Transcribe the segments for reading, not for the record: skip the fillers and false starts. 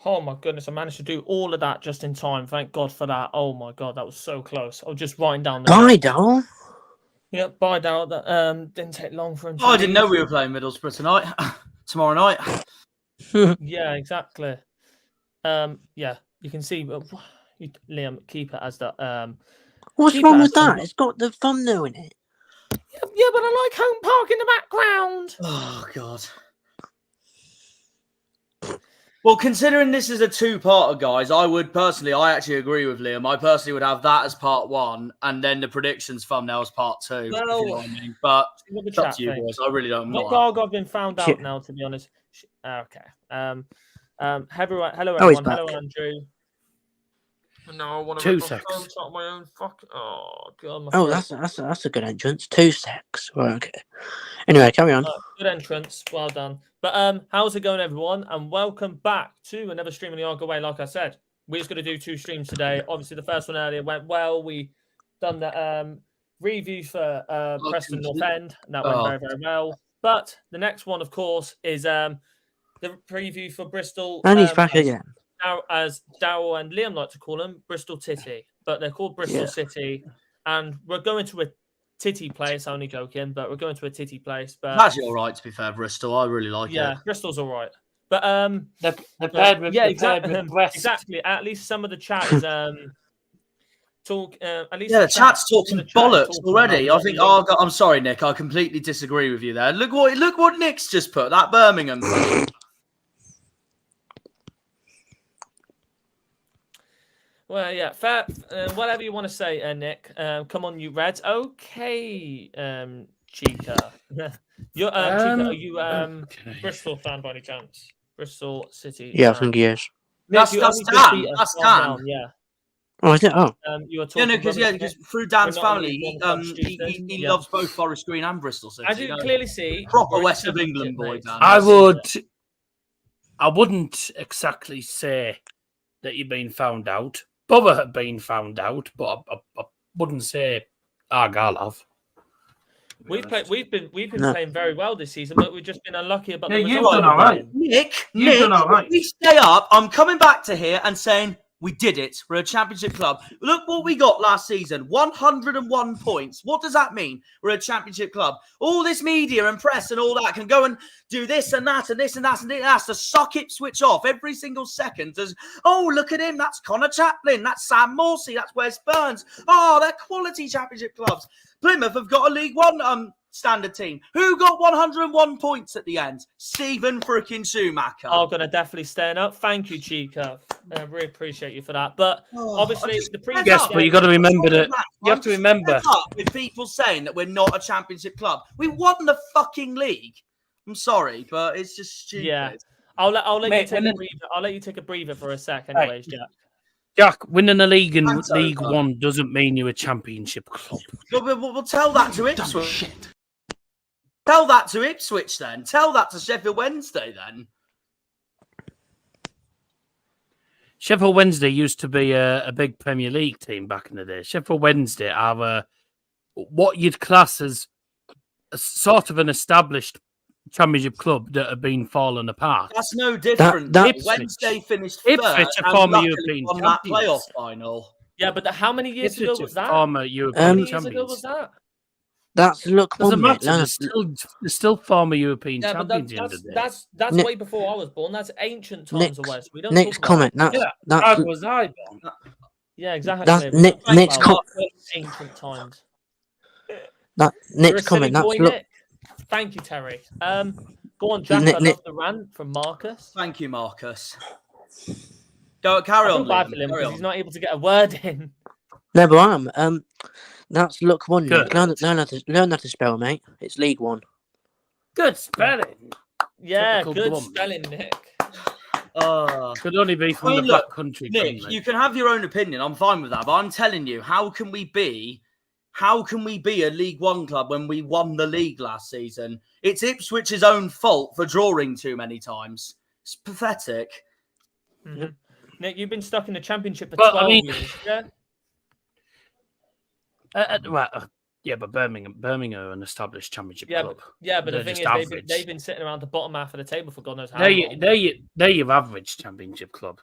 Oh my goodness, I managed to do all of that just in time. Thank God for that. Oh my God, that was so close. I was just writing down the Bye, Dal. Yep, bye, Dal. That didn't take long for him to I didn't know leave. we were playing Middlesbrough tonight. Tomorrow night. Yeah, exactly. Yeah, you can see Liam, keep it as that. What's keep wrong it with as that? It's got the thumbnail in it. Yeah, but I like Home Park in the background. Oh, God. Well, considering this is a two-parter, guys, I actually agree with Liam. I personally would have that as part one, and then the predictions thumbnail as part two, if you know what I mean. But it's up to you, boys. I really don't know. Argyle have been found out now, to be honest. Okay. Hello, everyone. Back. Hello, Andrew. No, I want to 2 secs. Start my own fuck. Oh God. Oh, that's a good entrance. 2 secs. Right, okay. Anyway, carry on. Good entrance. Well done. But how's it going, everyone? And welcome back to another stream on the Argyle Way. Like I said, we're just going to do 2 streams today. Obviously, the first one earlier went well. We done the review for Preston North End, and that went very, very well. But the next one, of course, is the preview for Bristol. And he's back again. As Darryl and Liam like to call them, Bristol City. But they're called Bristol City. And we're going to a titty place. Only joking, but we're going to a titty place. But that's all right, to be fair, Bristol. I really like it. Yeah, Bristol's all right. But they're paired with exactly. At least some of the chat is talk. At least the chat's talking bollocks already. I think. I'm sorry, Nick. I completely disagree with you there. Look what Nick's just put. That Birmingham. Well, yeah, fair. Whatever you want to say, Nick. Come on, you Reds. Okay, Chica. You're Chica. Are you Bristol fan by any chance? Bristol City. Yeah, I think he is. That's Dan. That's Dan. Yeah. Oh, is it? Oh. You were talking because through Dan's family, he loves both Forest Green and Bristol City. As you can clearly see, proper West of England boy, Dan. I wouldn't exactly say that you've been found out. Bubba have been found out, but I wouldn't say Argyle have. We've been playing very well this season, but we've just been unlucky about the results. Done all right. Nick, we stay up. I'm coming back to here and saying we did it. We're a championship club. Look what we got last season. 101 points. What does that mean? We're a championship club. All this media and press and all that can go and do this and that and this and that and this. That's to suck Ipswich off every single second. As, oh, look at him. That's Connor Chaplin. That's Sam Morsey. That's Wes Burns. Oh, they're quality championship clubs. Plymouth have got a League One standard team. Who got 101 points at the end? Stephen freaking Schumacher. I'm going to definitely stand up. Thank you, Chica. I really appreciate you for that. But obviously, the previous... Yes, but you got to remember that... You have to remember... With people saying that we're not a championship club. We won the fucking league. I'm sorry, but it's just stupid. Yeah. I'll let you take a breather. I'll let you take a breather for a sec anyways, Jack. Jack, winning a league in League One doesn't mean you're a championship club. We'll tell that to Ipswich. Tell that to Ipswich then. Tell that to Sheffield Wednesday then. Sheffield Wednesday used to be a big Premier League team back in the day. Sheffield Wednesday are what you'd class as a sort of an established championship club that have been falling apart. That's no different. Wednesday finished third and former European won that playoff final. Yeah, but how many years ago was that? Former European champions. Ago was that? That's doesn't matter. They're still former European champions. That's way before I was born. That's ancient times away. So we don't Nick's comment. That was I born. Yeah, exactly. That's Nick's comment. Ancient times. Nick's comment. That's look. Thank you, Terry. Go on, Jack. I love the rant from Marcus. Thank you, Marcus. Carry on. Bad for him because he's not able to get a word in. No, but I'm. That's look one. Nick. Learn how to spell, mate. It's League One. Good spelling. Yeah, good spelling, Nick. Could only be from the back country. Nick, you can have your own opinion. I'm fine with that, but I'm telling you, how can we be a League One club when we won the league last season? It's Ipswich's own fault for drawing too many times. It's pathetic. Mm-hmm. Nick, you've been stuck in the championship for 12 years, yeah? Yeah, but Birmingham are an established championship Yeah, club. but the They're thing just is, average. they've been sitting around the bottom half of the table for God knows how long. They're your average championship club.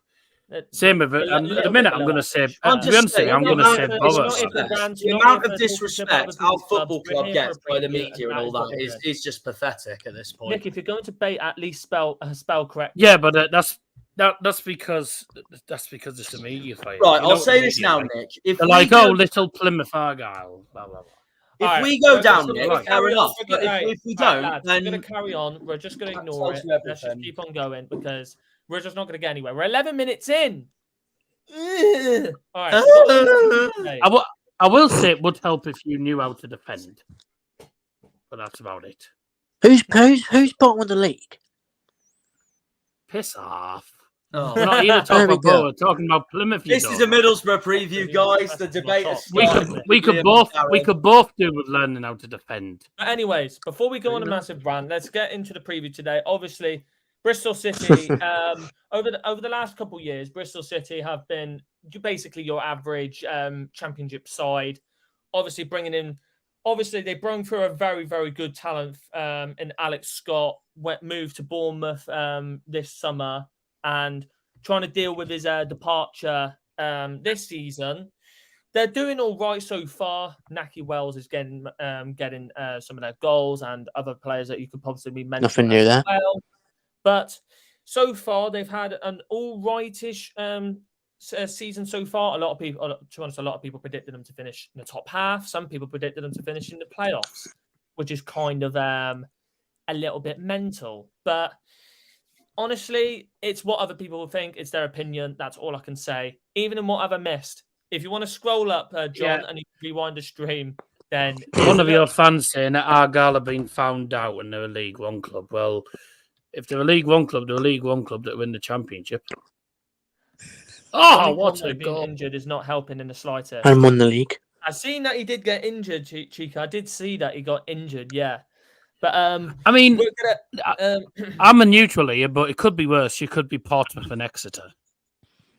Same with it. At the minute, I'm going to say, I'm to be honest, saying, I'm going to say Borough. the amount of disrespect our football club gets by the media and all that is just pathetic at this point. Nick, if you're going to bait, at least spell correct. Yeah, but that's because it's the media fight. Right, I'll say this now, Nick. If they're we like, go, little Plymouth Argyle, blah blah blah. if we go down, Nick, Nick, fair enough. But if we don't, lads, then we're going to carry on. We're just going to ignore it. Everything. Let's just keep on going because we're just not going to get anywhere. We're 11 minutes in. All right. I will say it would help if you knew how to defend, but that's about it. Who's bottom of the league? Piss off. Oh. We're not here to talk There we about go. Borough, we're talking about Plymouth. This is a Middlesbrough preview, guys. The debate is we could both do with learning how to defend. But anyways, before we go on a massive rant, let's get into the preview today. Obviously, Bristol City, over the last couple of years, Bristol City have been basically your average championship side. Obviously, they brought through a very, very good talent in Alex Scott, moved to Bournemouth this summer, and trying to deal with his departure this season. They're doing all right so far. Naki Wells is getting some of their goals, and other players that you could possibly mention. Nothing new there. Well. But so far, they've had an all rightish season so far. A lot of people predicted them to finish in the top half. Some people predicted them to finish in the playoffs, which is kind of a little bit mental. But honestly, it's what other people will think. It's their opinion. That's all I can say. Even in what I've missed. If you want to scroll up, John, and you rewind the stream, then one of your fans saying that Argyle have been found out and they're a League One club. Well, if they're a League One club, they're a League One club that win the championship. Oh, what a goal! Being injured is not helping in the slightest. And won the league. I've seen that he did get injured, Chica. I did see that he got injured. Yeah, but I mean, I'm a neutral here, but it could be worse. You could be Portsmouth and Exeter.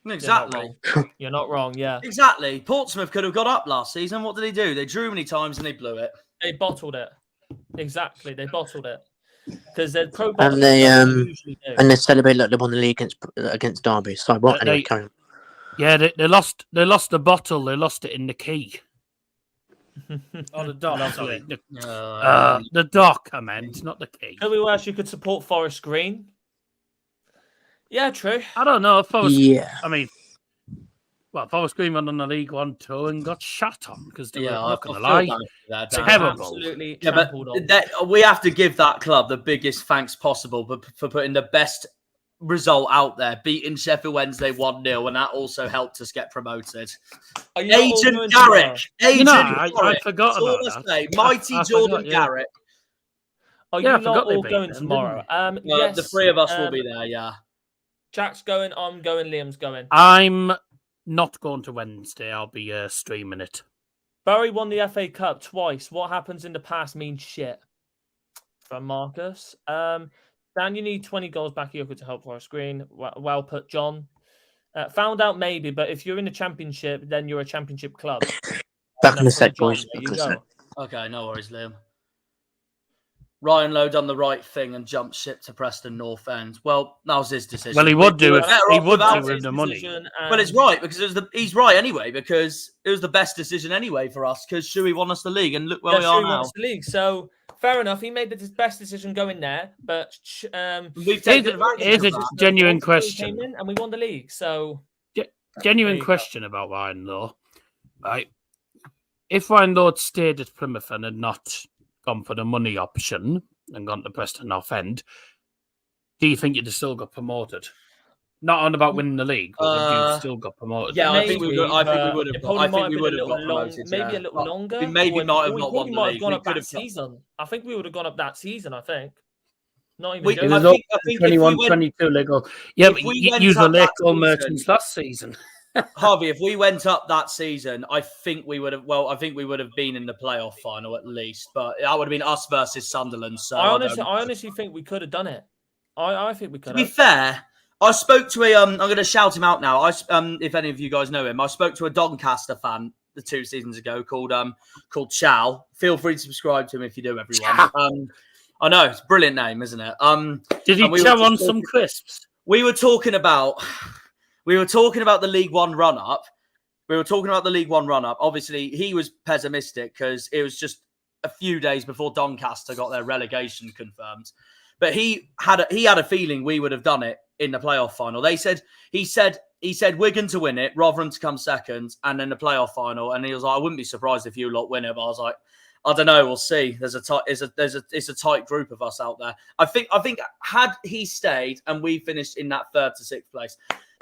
Exactly. You're not wrong. Yeah. Exactly. Portsmouth could have got up last season. What did they do? They drew many times and they blew it. They bottled it. Exactly. They bottled it. Because they're pro And they celebrate like they won the league against Derby. So what? Anyway, carry on. Yeah, they lost the bottle. They lost it in the key. Oh, the dock. Sorry. The dock, I meant, not the key. Could we wish you could support Forest Green? Yeah, true. I don't know. Forest Green went on the League One tour and got shot on because they were not going to lie. Terrible. Absolutely. Yeah, but we have to give that club the biggest thanks possible for putting the best result out there, beating Sheffield Wednesday 1-0, and that also helped us get promoted. Agent Garrick. I forgot about that. Mighty Jordan Garrick. Are you not all going tomorrow? Yes, the three of us will be there, yeah. Jack's going, I'm going, Liam's going. I'm not going to Wednesday. I'll be streaming it. Bury won the FA Cup twice. What happens in the past means shit. From Marcus. Dan, you need 20 goals back here to help Forest Green. Well put, John. Found out maybe, but if you're in the championship, then you're a championship club. Back in the set, boys. Okay, no worries, Liam. Ryan Lowe done the right thing and jumped ship to Preston North End. Well, that was his decision. Well, he would do it. He would do with the money. Well, it's right because he's right anyway because it was the best decision anyway for us because Shuey won us the league and look where we are now. Won us the league, so fair enough. He made the best decision going there, but we've taken advantage. Here's a genuine question, came in and we won the league. So genuine question about Ryan Lowe, right? If Ryan Lowe stayed at Plymouth and had not gone for the money option and gone to Preston North End, do you think you'd have still got promoted? Not on about winning the league, but would you have still got promoted? Yeah, I think we would have. I think we would have got promoted. Maybe a little longer. We maybe might have not won the league. Gone up that season. I think we would have gone up that season. I think. Not even. It was 21-22 legal. Yeah, but you were late goal merchants last season. Harvey, if we went up that season, I think we would have. Well, I think we would have been in the playoff final at least, but that would have been us versus Sunderland. So I honestly think we could have done it. I think we could. To be fair, I spoke to a. I'm going to shout him out now. If any of you guys know him, I spoke to a Doncaster fan 2 seasons ago called Chow. Feel free to subscribe to him if you do, everyone. I know, it's a brilliant name, isn't it? Did he chow on some crisps? We were talking about the League One run-up. Obviously, he was pessimistic because it was just a few days before Doncaster got their relegation confirmed. But he had a feeling we would have done it in the playoff final. He said Wigan to win it rather than to come second, and then the playoff final. And he was like, I wouldn't be surprised if you lot win it. But I was like, I don't know. We'll see. It's a tight group of us out there. I think had he stayed and we finished in that 3rd to 6th place,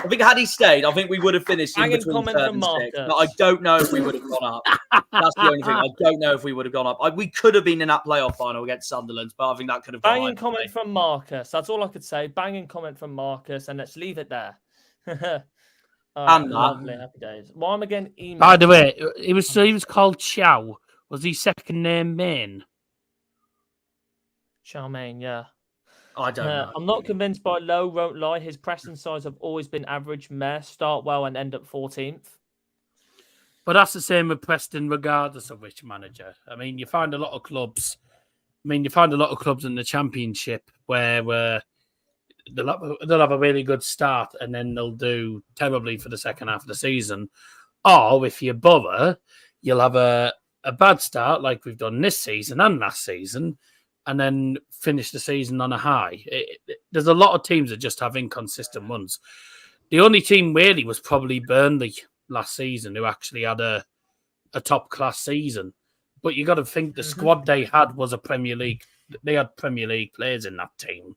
I think had he stayed, I think we would have finished in between 3rd and 6th. But I don't know if we would have gone up. That's the only thing. I don't know if we would have gone up. We could have been in that playoff final against Sunderland, but I think that could have gone. Banging comment from Marcus. That's all I could say. Banging comment from Marcus, and let's leave it there. Lovely, happy days. Why am I getting email? By the way, he was called Chow. Was his second name Main? Charmaine, yeah. I don't know. I'm not convinced by Lowe, won't lie. His pressing sides have always been average. Meh, start well and end up 14th. But that's the same with Preston, regardless of which manager. I mean, you find a lot of clubs. in the Championship where they'll have a really good start and then they'll do terribly for the second half of the season. Or if you bother, you'll have a bad start like we've done this season and last season, and then finish the season on a high. There's a lot of teams that just have inconsistent runs. The only team really was probably Burnley last season, who actually had a top-class season. But you got to think the squad they had was a Premier League. They had Premier League players in that team.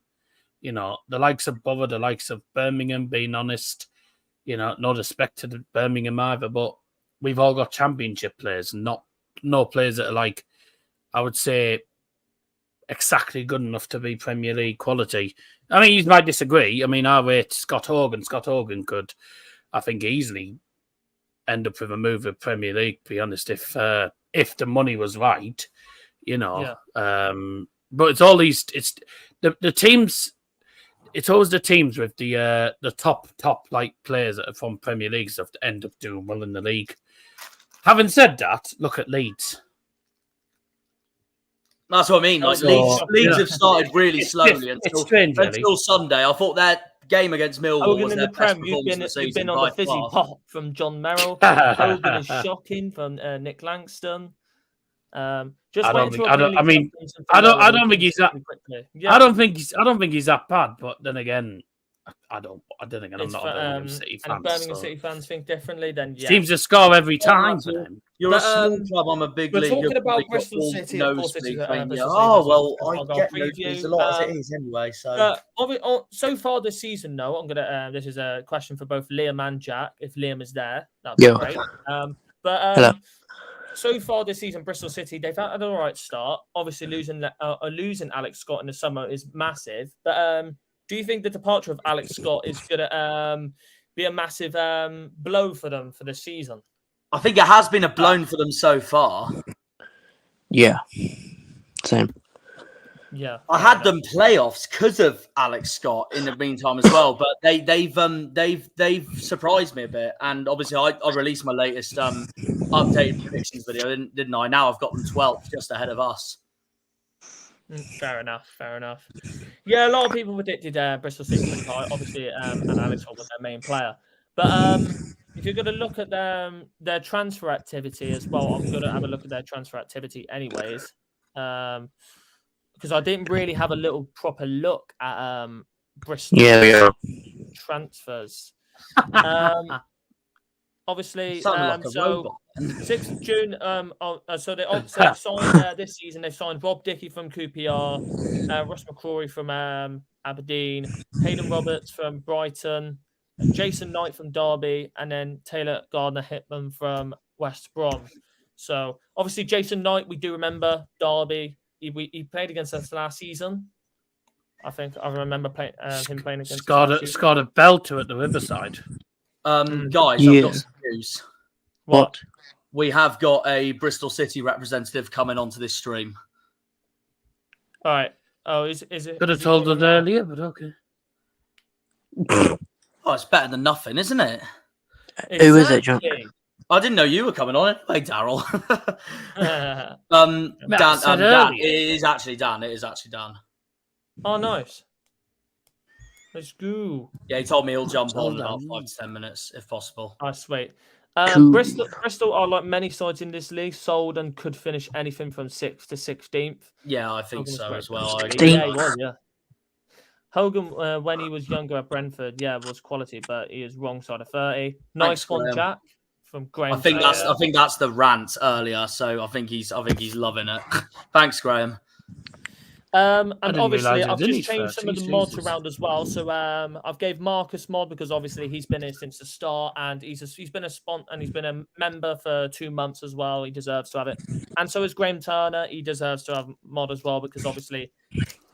You know, the likes of Borough, the likes of Birmingham, being honest. You know, no respect to Birmingham either, but we've all got Championship players, no players that are like, I would say, exactly good enough to be Premier League quality. I mean, you might disagree. I mean, I rate Scott Hogan. Scott Hogan could, I think, easily end up with a move with Premier League, to be honest, if the money was right, you know. Yeah. But it's all these, it's the teams. It's always the teams with the top like players that are from Premier Leagues that end up doing well in the league. Having said that, look at Leeds. That's what I mean. Like Leeds have started really slowly until Sunday. I thought that game against Millwall was their best performance of the season. You've been on the fizzy pop from John Merrill. Hogan is shocking from Nick Langston. I don't think he's that. Yeah. I don't think he's that bad. But then again, I'm not a Birmingham City fan. And Birmingham City fans think differently. Then yeah, seems to score every time for them. You're a small club. I'm a big league. We're talking about Bristol City. Of course, I get nosebleeds a lot as it is anyway. So far this season, though, I'm gonna. This is a question for both Liam and Jack. If Liam is there, that'd be great. Hello. So far this season, Bristol City, they've had an all right start. Obviously, losing Alex Scott in the summer is massive. But do you think the departure of Alex Scott is going to be a massive blow for them for this season? I think it has been a blow for them so far. Yeah, same. Yeah, I had them playoffs because of Alex Scott in the meantime as well, but they've surprised me a bit. And obviously, I released my latest updated predictions video, didn't I? Now I've got them 12th, just ahead of us. Fair enough. Yeah, a lot of people predicted Bristol City pretty high. Obviously, and Alex Scott was their main player. But if you're going to look at their transfer activity as well, I'm going to have a look at their transfer activity anyways. Because I didn't really have a little proper look at Bristol transfers. Obviously, so 6th of June. So they signed this season. They signed Rob Dickey from QPR, Ross McCrory from Aberdeen, Hayden Roberts from Brighton, Jason Knight from Derby, and then Taylor Gardner-Hitman from West Brom. So obviously, Jason Knight, we do remember Derby. He played against us last season. I think I remember him playing against us. Scored a belter at the Riverside. Guys, I've got some news. What? We have got a Bristol City representative coming onto this stream. All right. Oh, is it? Could have told us earlier, but okay. Oh, it's better than nothing, isn't it? Who is it, John? I didn't know you were coming on anyway, Daryl. Dan, it is actually Dan. Oh, nice. Let's go. Yeah, he told me he'll jump on in about 5 to 10 minutes if possible. Oh, sweet. Cool. Bristol are like many sides in this league, sold and could finish anything from 6th to 16th. Yeah, I think so as well. Yeah, he was, yeah. Hogan, when he was younger at Brentford, was quality, but he is wrong side of 30. Nice one, Jack. From Graham. I think that's the rant earlier, so I think he's loving it. Thanks, Graham. And obviously, I've just changed some of the mods around as well. So I've gave Marcus mod because obviously he's been here since the start, and he's been a member for 2 months as well. He deserves to have it, and so is Graham Turner. He deserves to have mod as well because obviously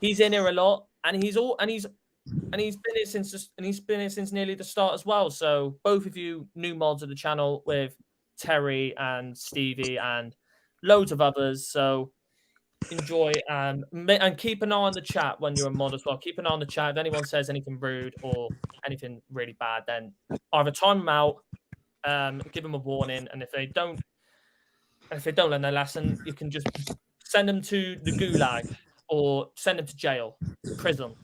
he's in here a lot, and he's been here since nearly the start as well. So both of you new mods of the channel with Terry and Stevie and loads of others. So enjoy and keep an eye on the chat when you're a mod as well. Keep an eye on the chat. If anyone says anything rude or anything really bad, then either time them out, give them a warning, and if they don't learn their lesson, you can just send them to the gulag or send them to jail, prison.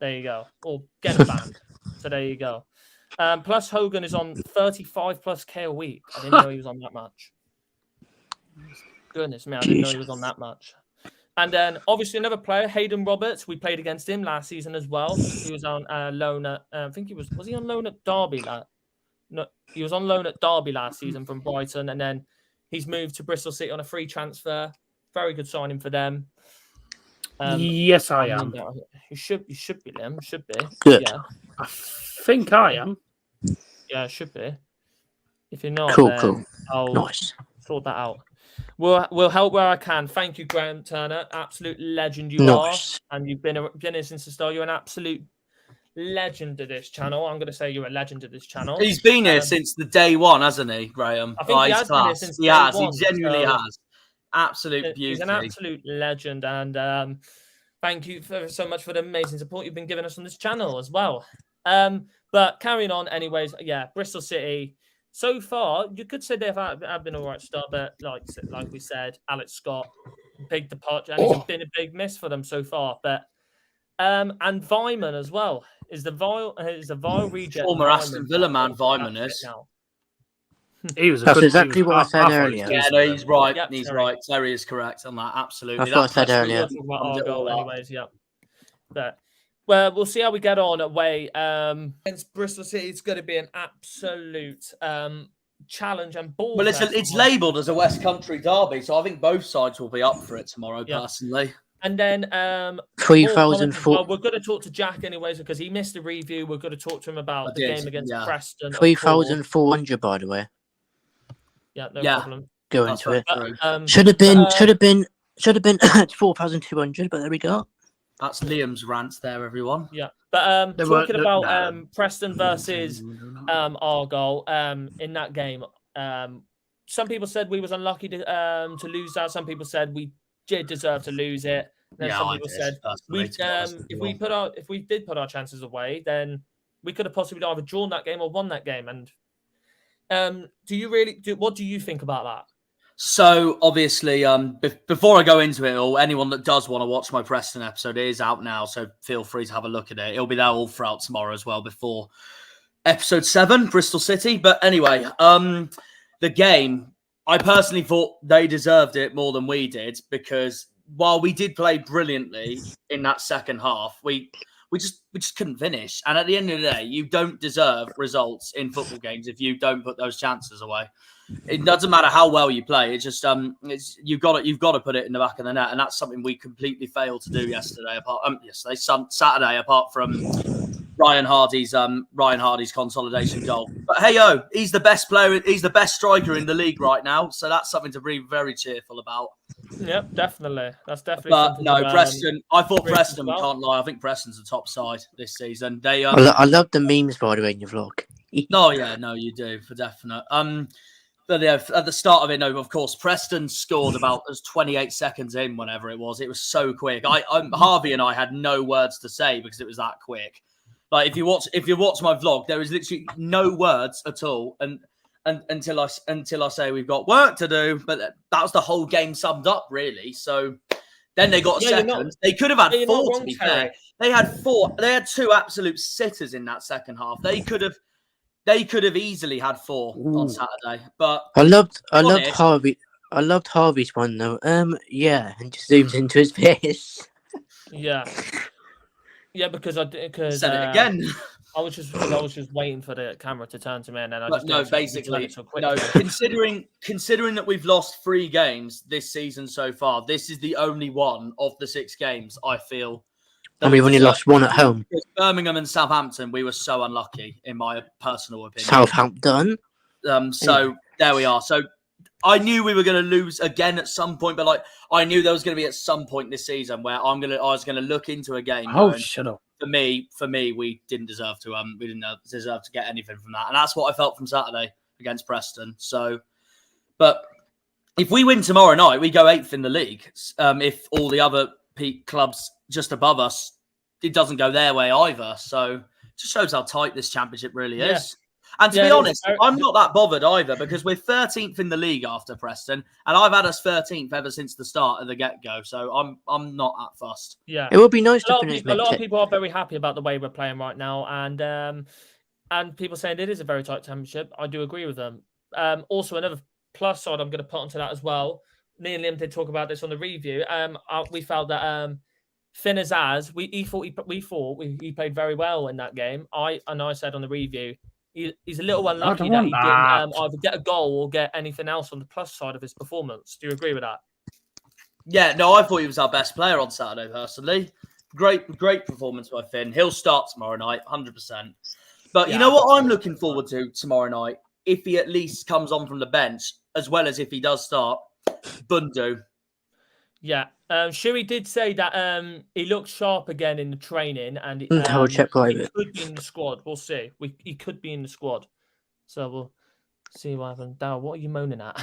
There you go, or get them banned. So there you go. Plus Hogan is on 35 plus K a week. I didn't know he was on that much. Goodness me, I didn't know he was on that much. And then obviously another player, Hayden Roberts. We played against him last season as well. He was on loan at I think was he on loan at Derby? No, he was on loan at Derby last season from Brighton, and then he's moved to Bristol City on a free transfer. Very good signing for them. Yes, I am. You should be, Liam. Should be. Good. Yeah. I think I am. Yeah, it should be. If you're not, cool. I'll Nice. sort that out. We'll help where I can. Thank you, Graham Turner. Absolute legend you are. And you've been here since the start. You're an absolute legend of this channel. I'm going to say you're a legend of this channel. He's been here since the day one, hasn't he, Graham? I think he has been here since day one. He genuinely has. Absolute beauty. He's an absolute legend. And thank you so much for the amazing support you've been giving us on this channel as well. But carrying on anyways, Bristol City. So far, you could say they've have been all right start, but like we said, Alex Scott, big departure, and it's been a big miss for them so far. But and Vyman as well is the vile reject. Former Aston Villa man, Vyman is. He was. That's exactly what I said earlier. Yeah, no, he's right. Yep, he's right. Terry is correct on that. Absolutely. That's what I said earlier. Anyways, yeah. But. Well, we'll see how we get on away. Against Bristol City, it's going to be an absolute challenge and ball. Well, it's labelled as a West Country derby, so I think both sides will be up for it tomorrow, personally. And then 3,004. Well, we're going to talk to Jack anyways because he missed a review. We're going to talk to him about the game against Preston. 3,400, by the way. Yeah, no problem. Go into it. Should have been 4,200, but there we go. That's Liam's rants there, everyone. Yeah, but talking about Preston versus Argyle in that game, some people said we was unlucky to lose that. Some people said we did deserve to lose it. And then some people said if we did put our chances away, then we could have possibly either drawn that game or won that game. And what do you think about that? So, obviously, before I go into it all, anyone that does want to watch my Preston episode, it is out now, so feel free to have a look at it. It'll be there all throughout tomorrow as well, before episode 7, Bristol City. But anyway, the game, I personally thought they deserved it more than we did, because while we did play brilliantly in that second half, we just couldn't finish. And at the end of the day, you don't deserve results in football games if you don't put those chances away. It doesn't matter how well you play. It's just you've got to put it in the back of the net, and that's something we completely failed to do yesterday. Saturday, apart from Ryan Hardy's consolidation goal. But hey, he's the best player. He's the best striker in the league right now. So that's something to be very cheerful about. Yep, definitely. That's definitely. But no, Preston. I thought Preston. We can't lie. I think Preston's the top side this season. They. I love the memes, by the way, in your vlog. Oh yeah, no, you do for definite. But yeah, at the start of it, no, of course, Preston scored about 28 seconds in, whenever it was. It was so quick. Harvey and I had no words to say because it was that quick. Like if you watch my vlog, there is literally no words at all, and until I say we've got work to do. But that was the whole game summed up, really. So then they got a second. They could have had 4, to be fair. They had 4. They had 2 absolute sitters in that second half. They could have easily had 4 on Saturday. But I loved Harvey. I loved Harvey's one though. Yeah, and just zooms into his face. Yeah, because said it again. I was just waiting for the camera to turn to me, and then basically, considering that we've lost 3 games this season so far, this is the only one of the 6 games I feel. And we've only lost 1 at home. Birmingham and Southampton, we were so unlucky, in my personal opinion. Southampton. So there we are. So I knew we were going to lose again at some point, but I knew there was going to be at some point this season where I was going to look into a game. Shut up. For me, we didn't deserve to. We didn't deserve to get anything from that, and that's what I felt from Saturday against Preston. So, but if we win tomorrow night, we go 8th in the league. If all the other peak clubs just above us, it doesn't go their way either. So, it just shows how tight this championship really is. And to be honest, I'm not that bothered either because we're 13th in the league after Preston, and I've had us 13th ever since the start of the get-go. So I'm not that fussed. Yeah, it would be nice to finish. A lot of people are very happy about the way we're playing right now, and people saying it is a very tight championship. I do agree with them. Also, another plus side I'm going to put onto that as well. Me and Liam did talk about this on the review. We felt that Finn Azaz, we thought he played very well in that game. I said on the review. He's a little unlucky that he didn't either get a goal or get anything else on the plus side of his performance. Do you agree with that? Yeah, no, I thought he was our best player on Saturday, personally. Great performance by Finn. He'll start tomorrow night, 100%. But you know what I'm looking forward to tomorrow night? If he at least comes on from the bench, as well as if he does start, Bundu. Yeah. Shuey did say that he looked sharp again in the training, and he check could be in the squad. We'll see. He could be in the squad, so we'll see what happens. Darryl, what are you moaning at?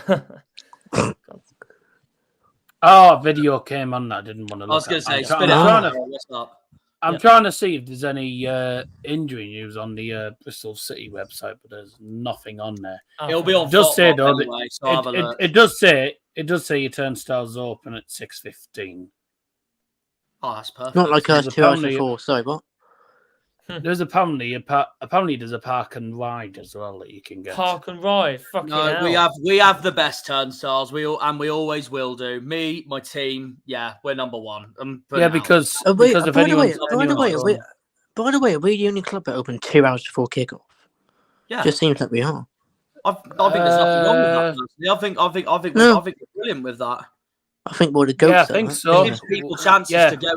Video came on that I didn't want to look. I was going to say, what's up? I'm trying to see if there's any injury news on the Bristol City website, but there's nothing on there. It'll be on. Just say though, anyway, so it does say. It does say your turnstiles open at 6:15. Oh, that's perfect. Not like us 2 hours before. Sorry, what? There's apparently there's a park and ride as well that you can get. Park and ride. Fucking hell. We have the best turnstiles. We always will do. Me, my team, we're number 1. Because by the way, are we the only club that opened 2 hours before kickoff? Yeah, just seems like we are. I think there's nothing wrong with that. I think we're brilliant with that. I think we're the goats. Yeah, I think so. It gives people chances to get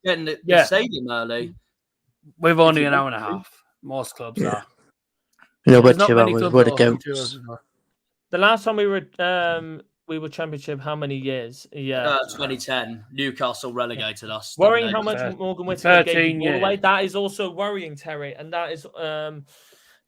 in the stadium early. We've only an hour and a half. Most clubs are. No, we're 2 hours. We're the goats. The last time we were championship, how many years? 2010. Newcastle relegated us. Worrying how much Morgan Whittaker gave all away. That is also worrying, Terry, and that is.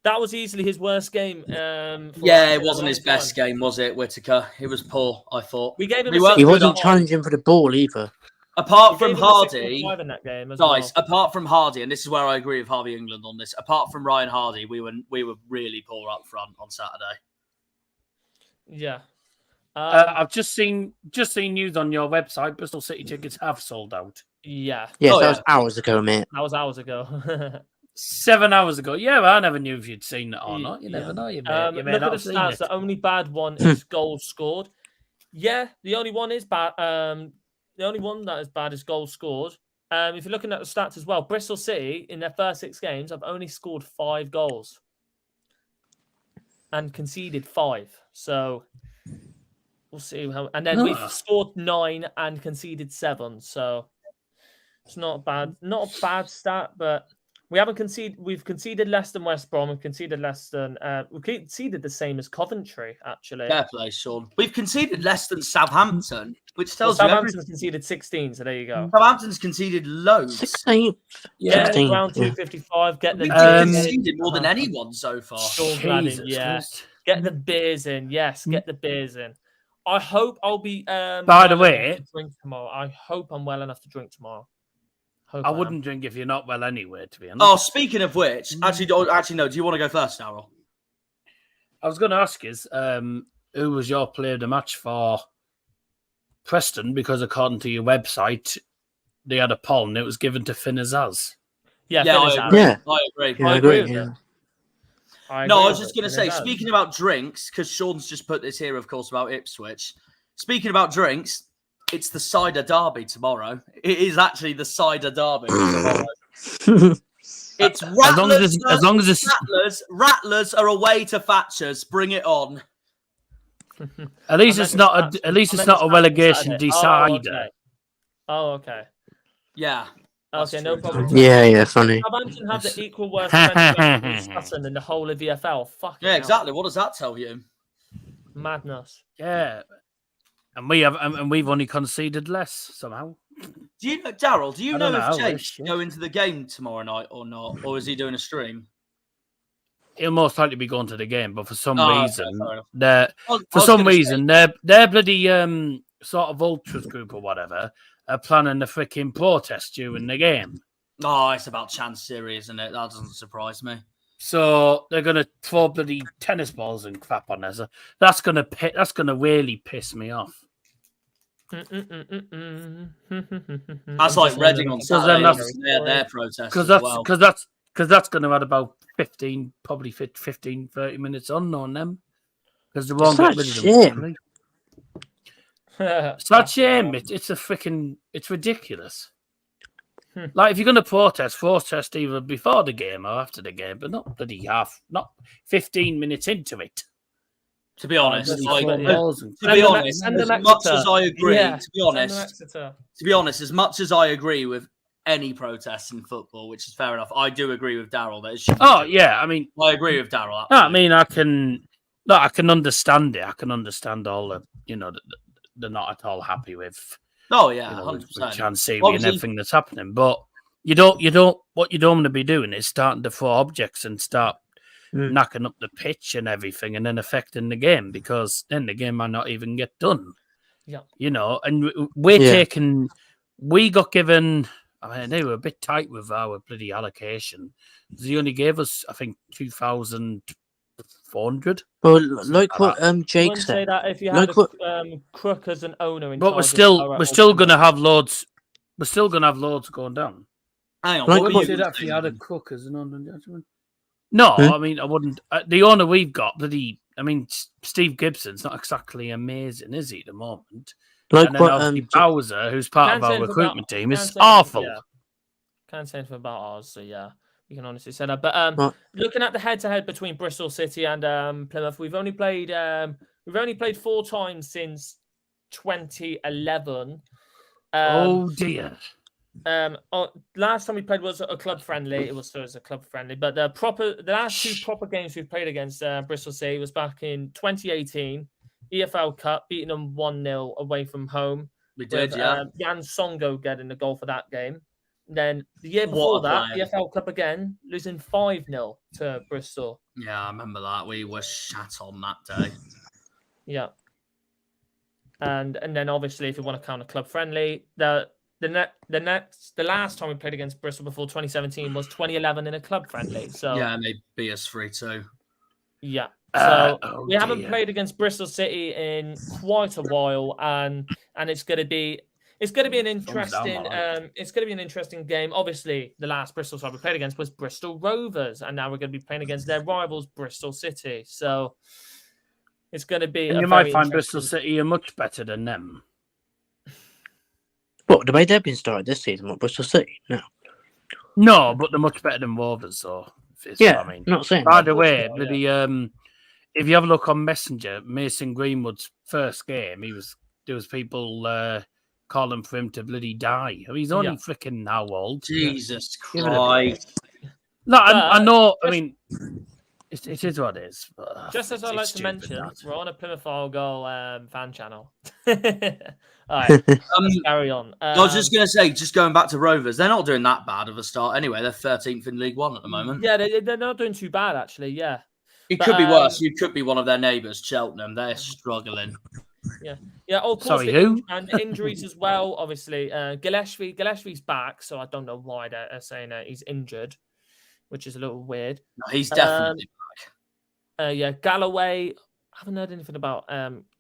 That was easily his worst game. It wasn't his best game, was it, Whittaker? It was poor, I thought. We gave him he wasn't challenging for the ball either. Apart from Hardy, in that game apart from Hardy, and this is where I agree with Harvey England on this. Apart from Ryan Hardy, we were really poor up front on Saturday. Yeah. I've just seen news on your website. Bristol City tickets have sold out. Yeah. Yes, that was hours ago, mate. That was hours ago. 7 hours ago. Yeah, well, I never knew if you'd seen it or not. You never know. You may look not at the have seen stats. it. The only bad one is goals scored. Yeah, the only one is bad. The only one that is bad is goals scored. If you're looking at the stats as well, Bristol City in their first 6 games have only scored 5 goals and conceded 5. So we'll see how. And then we've scored 9 and conceded 7. So it's not a bad stat, but. We haven't conceded. We've conceded less than West Brom. We've conceded less than. We've conceded the same as Coventry, actually. Fair play, Sean. We've conceded less than Southampton, which tells you Southampton's conceded 16. So there you go. Southampton's conceded loads. 16. Yeah, 16. Round 255. Get the. We've conceded more than anyone so far. Get the beers in. Yes, get the beers in. I hope I'll be. By the way, drink tomorrow. I hope I'm well enough to drink tomorrow. I wouldn't drink if you're not well anyway, to be honest. Oh, speaking of which, actually, no. Do you want to go first, Darryl? I was going to ask is, who was your player of the match for Preston? Because according to your website, they had a poll and it was given to Finn Azaz. Yeah, I agree. Yeah. I agree. Yeah, I I agree agree. with Yeah. No, I was just going to say, speaking about drinks, because Sean's just put this here, of course, about Ipswich. Speaking about drinks, it's the cider derby tomorrow. It is actually the cider derby tomorrow. It's Rattlers. As long as it's Rattlers are away to Thatchers. Bring it on. at least it's not a relegation decider. Oh, okay. Yeah. Okay, no problem. Yeah, funny. Southampton have the equal worst defensive record in Sutton in the whole of the EFL. Fucking Yeah, hell. exactly. What does that tell you? Madness. Yeah, and we've only conceded less somehow. Do you know, Daryl? Do you know if know, Jake's going to the game tomorrow night or not, or is he doing a stream? He'll most likely be going to the game, but for some reason, fair enough. their bloody sort of ultras group or whatever are planning a freaking protest during the game. Oh, it's about Chance Siri, isn't it? That doesn't surprise me. So they're gonna throw bloody tennis balls and crap on there. So that's gonna really piss me off. That's like Reading on Saturday. Their protest because that's going to add about 15, 30 minutes on them because they won't get rid of them. It's not shame. It's ridiculous. Like if you're going to protest either before the game or after the game, but not 15 minutes into it. To be honest, as much as much as I agree with any protest in football, which is fair enough, I do agree with Daryl that it should. Oh yeah, I mean, I agree with Daryl. I mean, I can understand it. I can understand all the, they're not at all happy with. Oh yeah, 100%. With Chance Siri and everything that's happening, but what you don't want to be doing is starting to throw objects and start knocking up the pitch and everything, and then affecting the game, because then the game might not even get done. Yeah, and we got given. I mean, they were a bit tight with our bloody allocation. They only gave us, I think, 2,400. Well, like what Jake said. Say that if you had Crook as an owner, but we're still going to have loads. We're still going to have loads going down. Hang on, like what would you say that if you had a Crook as an owner? No, I mean, I wouldn't. The owner we've got, Steve Gibson's not exactly amazing, is he, at the moment? Like and then Bowser, who's part of our recruitment team, is awful. Can't say anything about ours, so yeah, you can honestly say that. But looking at the head-to-head between Bristol City and Plymouth, we've only played 4 times since 2011. Oh dear. Last time we played was a club friendly. It was a club friendly, but the last 2 proper games we've played against Bristol City was back in 2018 EFL Cup, beating them 1-0 away from home. We did, yeah. Jan Songo getting the goal for that game. Then the year before that, EFL Cup again, losing 5-0 to Bristol. Yeah, I remember that. We were shat on that day. Yeah. And then obviously, if you want to count a club friendly, the last time we played against Bristol before 2017 was 2011 in a club friendly. So yeah, and they beat us 3-2. Yeah. So we haven't played against Bristol City in quite a while, and it's going to be an interesting game. Obviously, the last Bristol side we played against was Bristol Rovers, and now we're going to be playing against their rivals, Bristol City. So it's going to be. And you might find Bristol City are much better than them. What, the way they've been started this season, what, Bristol City? No, but they're much better than Rovers, though. Yeah, I mean. Not saying. By the way, if you have a look on Messenger, Mason Greenwood's first game, there was people calling for him to bloody die. I mean, he's only freaking how old? Jesus Christ! No, I know. I mean, it is what it is. Just as I like to mention, we're on a Plymouth Argyle fan channel. All right, carry on. I was just going to say, just going back to Rovers, they're not doing that bad of a start anyway. They're 13th in League One at the moment. Yeah, they're not doing too bad, actually, yeah. It could be worse. You could be one of their neighbours, Cheltenham. They're struggling. Yeah. Of course. Sorry, who? And injuries as well, obviously. Gillespie's back, so I don't know why they're saying he's injured, which is a little weird. No, he's definitely Galloway. I haven't heard anything about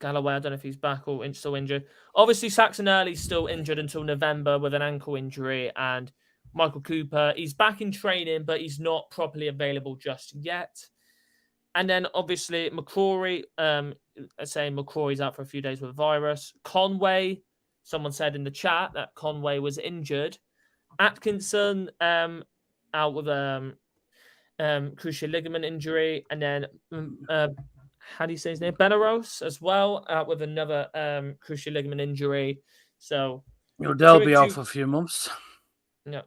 Galloway. I don't know if he's back or still injured. Obviously, Saxon Early's still injured until November with an ankle injury. And Michael Cooper, he's back in training, but he's not properly available just yet. And then, obviously, McCrory, saying McCrory's out for a few days with a virus. Conway, someone said in the chat that Conway was injured. Atkinson, out with cruciate ligament injury. And then, how do you say his name? Benaros as well, out with another cruciate ligament injury. So they'll be out for a few months. Yeah,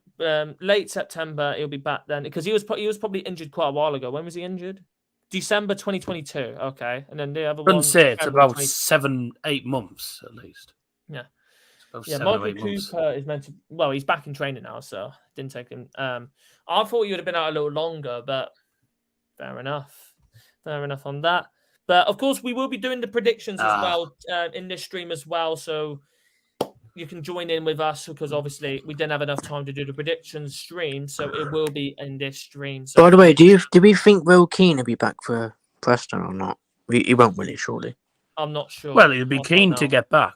late September he'll be back then because he was probably injured quite a while ago. When was he injured? December 2022. Okay, and then the other one. Say it's about 7-8 months at least. Yeah, yeah. Michael Cooper is meant to. Well, he's back in training now, so didn't take him. I thought he would have been out a little longer, but fair enough. Fair enough on that. But of course, we will be doing the predictions as well in this stream as well. So you can join in with us because obviously we didn't have enough time to do the predictions stream, so it will be in this stream. So by the way, do we think Will Keane will be back for Preston or not? He won't, will he? Surely. I'm not sure. Well, he'll be keen to get back.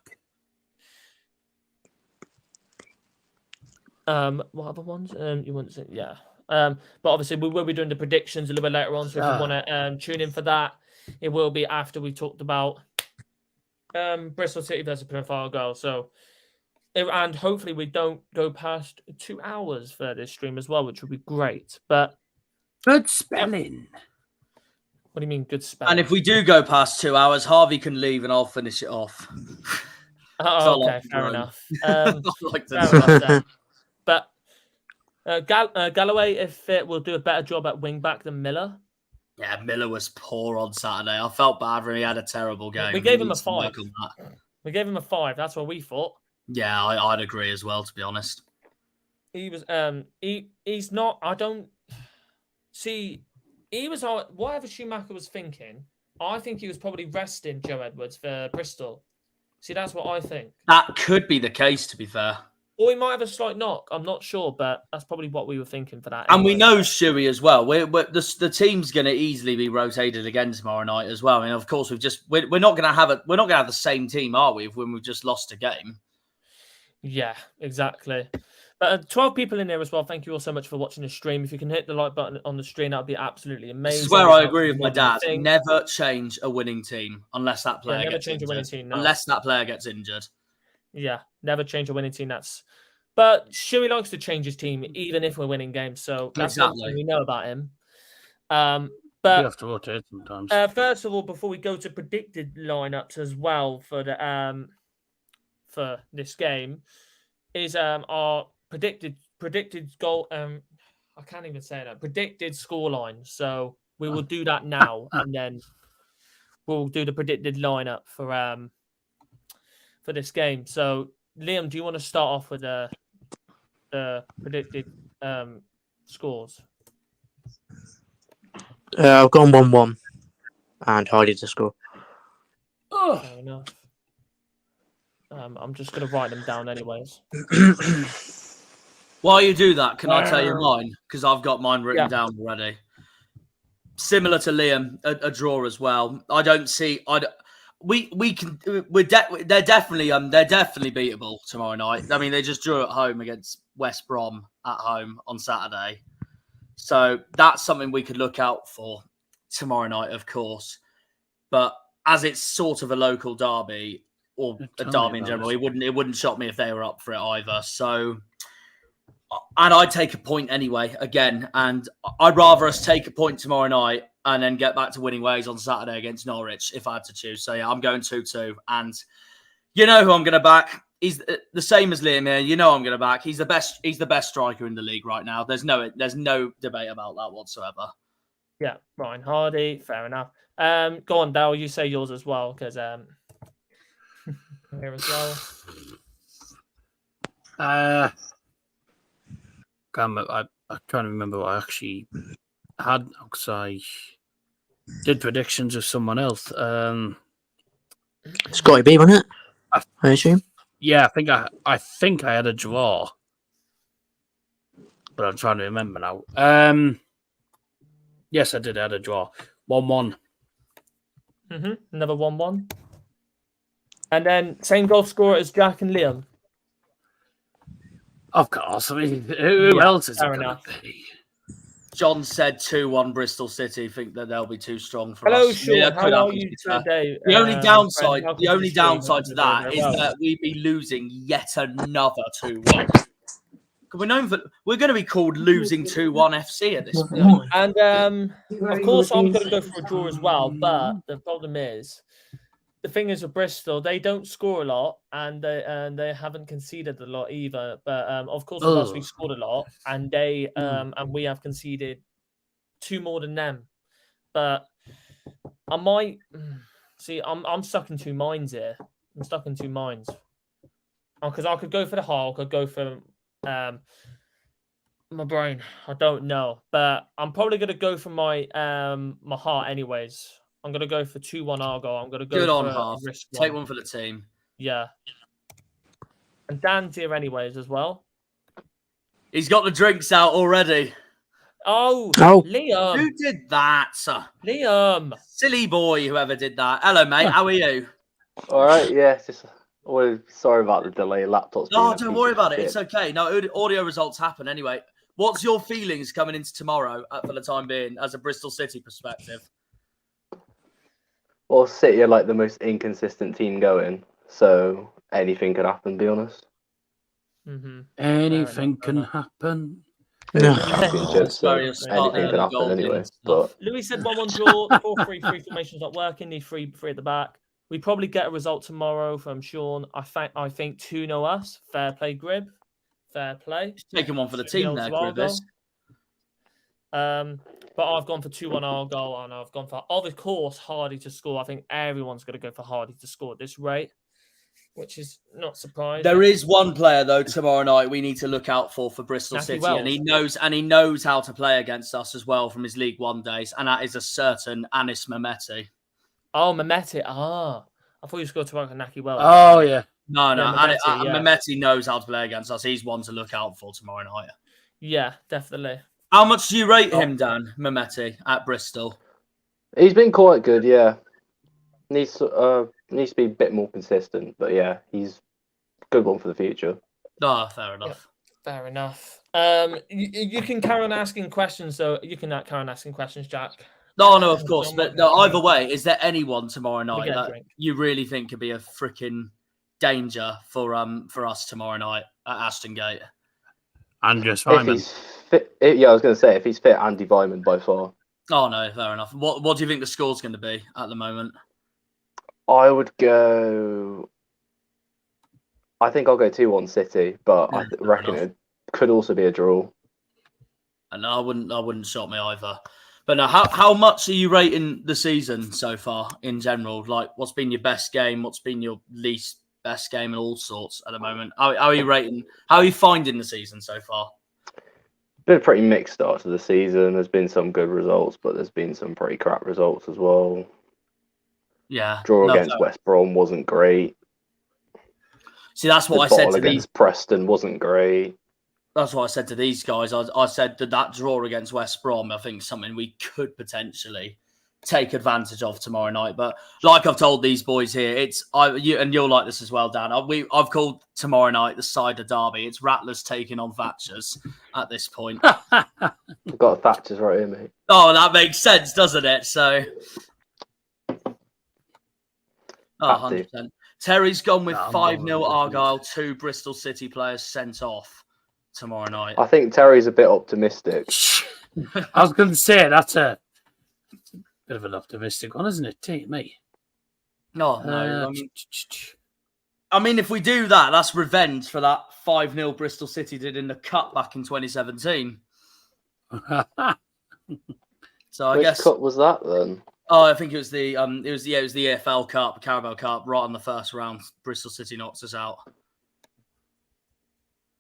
What other ones? You want to say, yeah. But obviously we will be doing the predictions a little bit later on. So if you want to tune in for that, it will be after we talked about Bristol City versus Plymouth Argyle. So, and hopefully we don't go past 2 hours for this stream as well, which would be great. But good spelling. What do you mean good spelling? And if we do go past 2 hours, Harvey can leave and I'll finish it off. Oh, okay, fair enough. Fair enough then. But Galloway, if it will do a better job at wing back than Miller. Yeah, Miller was poor on Saturday. I felt bad for him. He had a terrible game. We gave him a 5. We gave him a 5. That's what we thought. Yeah, I'd agree as well, to be honest. He was he's not. I don't see. He was whatever Schumacher was thinking. I think he was probably resting Joe Edwards for Bristol. See, that's what I think. That could be the case, to be fair. Or he might have a slight knock. I'm not sure, but that's probably what we were thinking for that. And we know Shuey as well. The team's going to easily be rotated again tomorrow night as well. I mean, of course, we're not going to have the same team, are we? When we've just lost a game. Yeah, exactly. But 12 people in there as well. Thank you all so much for watching the stream. If you can hit the like button on the screen, that would be absolutely amazing. This is where I agree with my dad. Never change a winning team unless that player gets injured. Winning team, no. Unless that player gets injured. Yeah, never change a winning team. But Shuey likes to change his team even if we're winning games. So that's something we know about him. But you have to rotate sometimes. First of all, before we go to predicted lineups as well for the for this game, is our predicted goal. I can't even say that. Predicted scoreline. So we will do that now, and then we'll do the predicted lineup for this game. So Liam, do you want to start off with the predicted scores? I've gone 1-1 and Hardy to score. Fair enough. I'm just going to write them down anyways. While you do that, can I tell you mine? Because I've got mine written down already. Similar to Liam, a draw as well. I don't see. They're definitely beatable tomorrow night. I mean, they just drew at home against West Brom at home on Saturday, so that's something we could look out for tomorrow night, of course. But as it's sort of a local derby or a derby in general, it wouldn't shock me if they were up for it either. So, and I'd take a point anyway again, and I'd rather us take a point tomorrow night and then get back to winning ways on Saturday against Norwich if I had to choose. So, yeah, I'm going 2-2. And you know who I'm going to back? He's the same as Liam here. You know I'm going to back. He's the best striker in the league right now. There's no debate about that whatsoever. Yeah, Ryan Hardy. Fair enough. Go on, Dale. You say yours as well, because here as well. I'm trying to remember what I actually had, because I did predictions with someone else. Scotty B, wasn't it? I assume. Yeah, I think I had a draw, but I'm trying to remember now. Yes, I did. I had a draw. 1-1 Another 1-1. And then same goal scorer as Jack and Liam. Of course. I mean, who else is it going to be? John said 2-1 Bristol City. Think that they'll be too strong for Hello, us. Sean. Yeah, How are you today? The only downside, friend, to that is that we'd be losing yet another 2-1. We're going to be called losing 2-1 FC at this point. And of course, I'm going to go for a draw as well. But the problem is, the thing is with Bristol, they don't score a lot, and they haven't conceded a lot either. But of course, with us, we've scored a lot, and and we have conceded 2 more than them. But I might see. I'm stuck in 2 minds here. I'm stuck in 2 minds because I could go for the heart, I could go for my brain. I don't know, but I'm probably gonna go for my my heart anyways. I'm gonna go for 2-1 Argyle. I'm gonna go good for on a half. risk Take one. one for the team. Yeah. And Dan's here anyways as well. He's got the drinks out already. Oh, Liam. Who did that? Liam. Silly boy, whoever did that. Hello, mate. How are you? All right. Yeah. Just sorry about the delay. Laptop's. No, don't worry about it. It's okay. No, audio results happen anyway. What's your feelings coming into tomorrow for the time being as a Bristol City perspective? Well, City are like the most inconsistent team going, so anything can happen. To be honest. Anything can happen. Anything can happen anyway. But Louis said 1-1 draw. 4-3 formation's not working. Need 3 at the back. We probably get a result tomorrow from Sean. I think 2-0 us. Fair play, Grib. Fair play. He's taking one for the team there, Grib. But I've gone for 2-1 Argyle, and I've gone for, of course, Hardy to score. I think everyone's going to go for Hardy to score at this rate, which is not surprising. There is one player though tomorrow night we need to look out for Bristol City, Wells. and he knows how to play against us as well from his League One days, and that is a certain Anis Mehmeti. Oh, Mehmeti. I thought you scored to work on Naki Wells. Oh yeah. No, Mehmeti, Mehmeti knows how to play against us. He's one to look out for tomorrow night. Yeah, definitely. How much do you rate him, Dan, Mehmeti, at Bristol? He's been quite good, yeah. Needs to be a bit more consistent, but yeah, he's a good one for the future. No, fair enough. Yeah, fair enough. You can carry on asking questions, though. You can carry on asking questions, Jack. No, of course. But no, either way, is there anyone tomorrow night that you really think could be a freaking danger for us tomorrow night at Ashton Gate? Andrew Simon. Yeah, I was going to say, if he's fit, Andy Vyman by far. Oh, no, fair enough. What do you think the score's going to be at the moment? I would go... I think I'll go 2-1 City, but I reckon it could also be a draw. And I wouldn't shock me either. But now, how much are you rating the season so far in general? Like, what's been your best game? What's been your least best game and all sorts at the moment? How are you rating? How are you finding the season so far? Been a pretty mixed start to the season. There's been some good results, but there's been some pretty crap results as well. Yeah. Draw against West Brom wasn't great. See, that's what I said to against Preston wasn't great. That's what I said to these guys. I said that draw against West Brom, I think, is something we could potentially take advantage of tomorrow night. But like I've told these boys here, and you'll like this as well, Dan. I've called tomorrow night the cider derby. It's Rattlers taking on Thatchers at this point. I've got Thatchers right here, mate. Oh, that makes sense, doesn't it? So, 100%. Terry's gone with 5-0 Argyle, 2 Bristol City players sent off tomorrow night. I think Terry's a bit optimistic. I was going to say that's a bit of an optimistic one, isn't it, mate? No. I mean, if we do that, that's revenge for that 5-0 Bristol City did in the Cup back in 2017. So I guess. Which cup was that then? Oh, I think it was the EFL Cup, Carabao Cup, right in the first round. Bristol City knocked us out.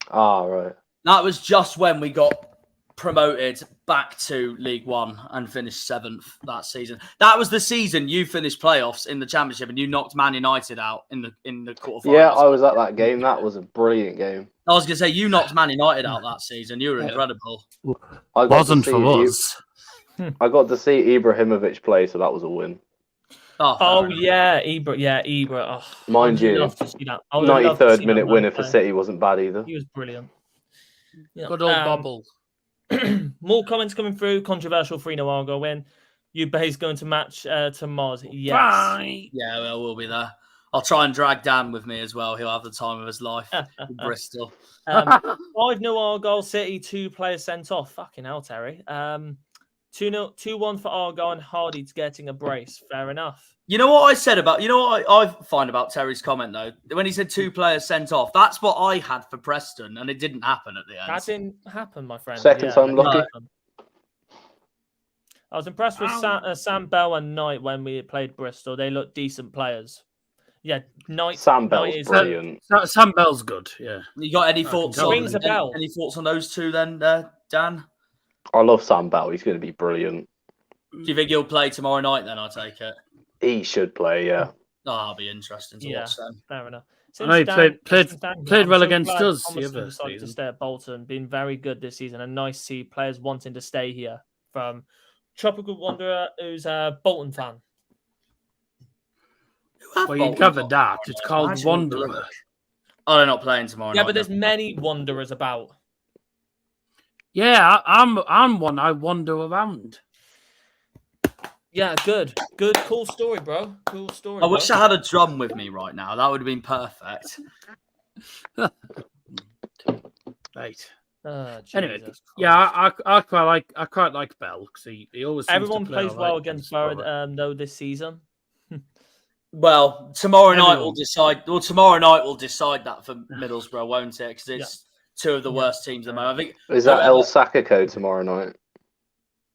Ah, right. That was just when we got promoted back to League One and finished 7th that season. That was the season you finished playoffs in the Championship and you knocked Man United out in the quarterfinals. Yeah, I was at that game. That was a brilliant game. I was going to say, you knocked Man United out that season. You were incredible. Wasn't for us. I got to see Ibrahimovic play, so that was a win. Oh yeah, Ibra. Yeah, Ibra. Oh, Mind you, love to see that. 93rd minute winner for City wasn't bad either. He was brilliant. Yeah. Good old Bobble. More comments coming through. Controversial 3-0 Argyle win. Bay's going to match to Moz. Yes. Bye. Yeah, well, we'll be there. I'll try and drag Dan with me as well. He'll have the time of his life in Bristol. 5-0 Argyle City, 2 players sent off. Fucking hell, Terry. 2-1 for Argyle and Hardy's getting a brace. Fair enough. You know what I said about, you know what I find about Terry's comment though? When he said 2 players sent off, that's what I had for Preston and it didn't happen at the end. That didn't happen, my friend. Second time lucky. I was impressed with Sam Bell and Knight when we played Bristol. They look decent players. Yeah, Knight. Sam Bell's brilliant. Sam Bell's good. Yeah. You got any thoughts on rings a bell. Any thoughts on those 2 then, Dan? I love Sam Bell. He's going to be brilliant. Do you think he'll play tomorrow night then? I take it. He should play. Yeah. Oh, that'll be interesting to watch then. Fair enough. I know he played well against us the other season. To stay at Bolton, been very good this season, and nice to see players wanting to stay here. From Tropical Wanderer, who's a Bolton fan. Well, you covered that. It's called Wanderer. Oh, they're not playing tomorrow night. Yeah, but there's many Wanderers about. Yeah, I'm one. I wander around. Yeah, good, cool story, bro. Cool story. I wish I had a drum with me right now. That would have been perfect. Right. Anyway, yeah, I quite like Bell because he always. Everyone plays well against Borough though this season. Well, tomorrow night will decide. Well, tomorrow night will decide that for Middlesbrough, won't it? Because it's 2 of the worst teams at the moment. I think. Is that El Sakako tomorrow night?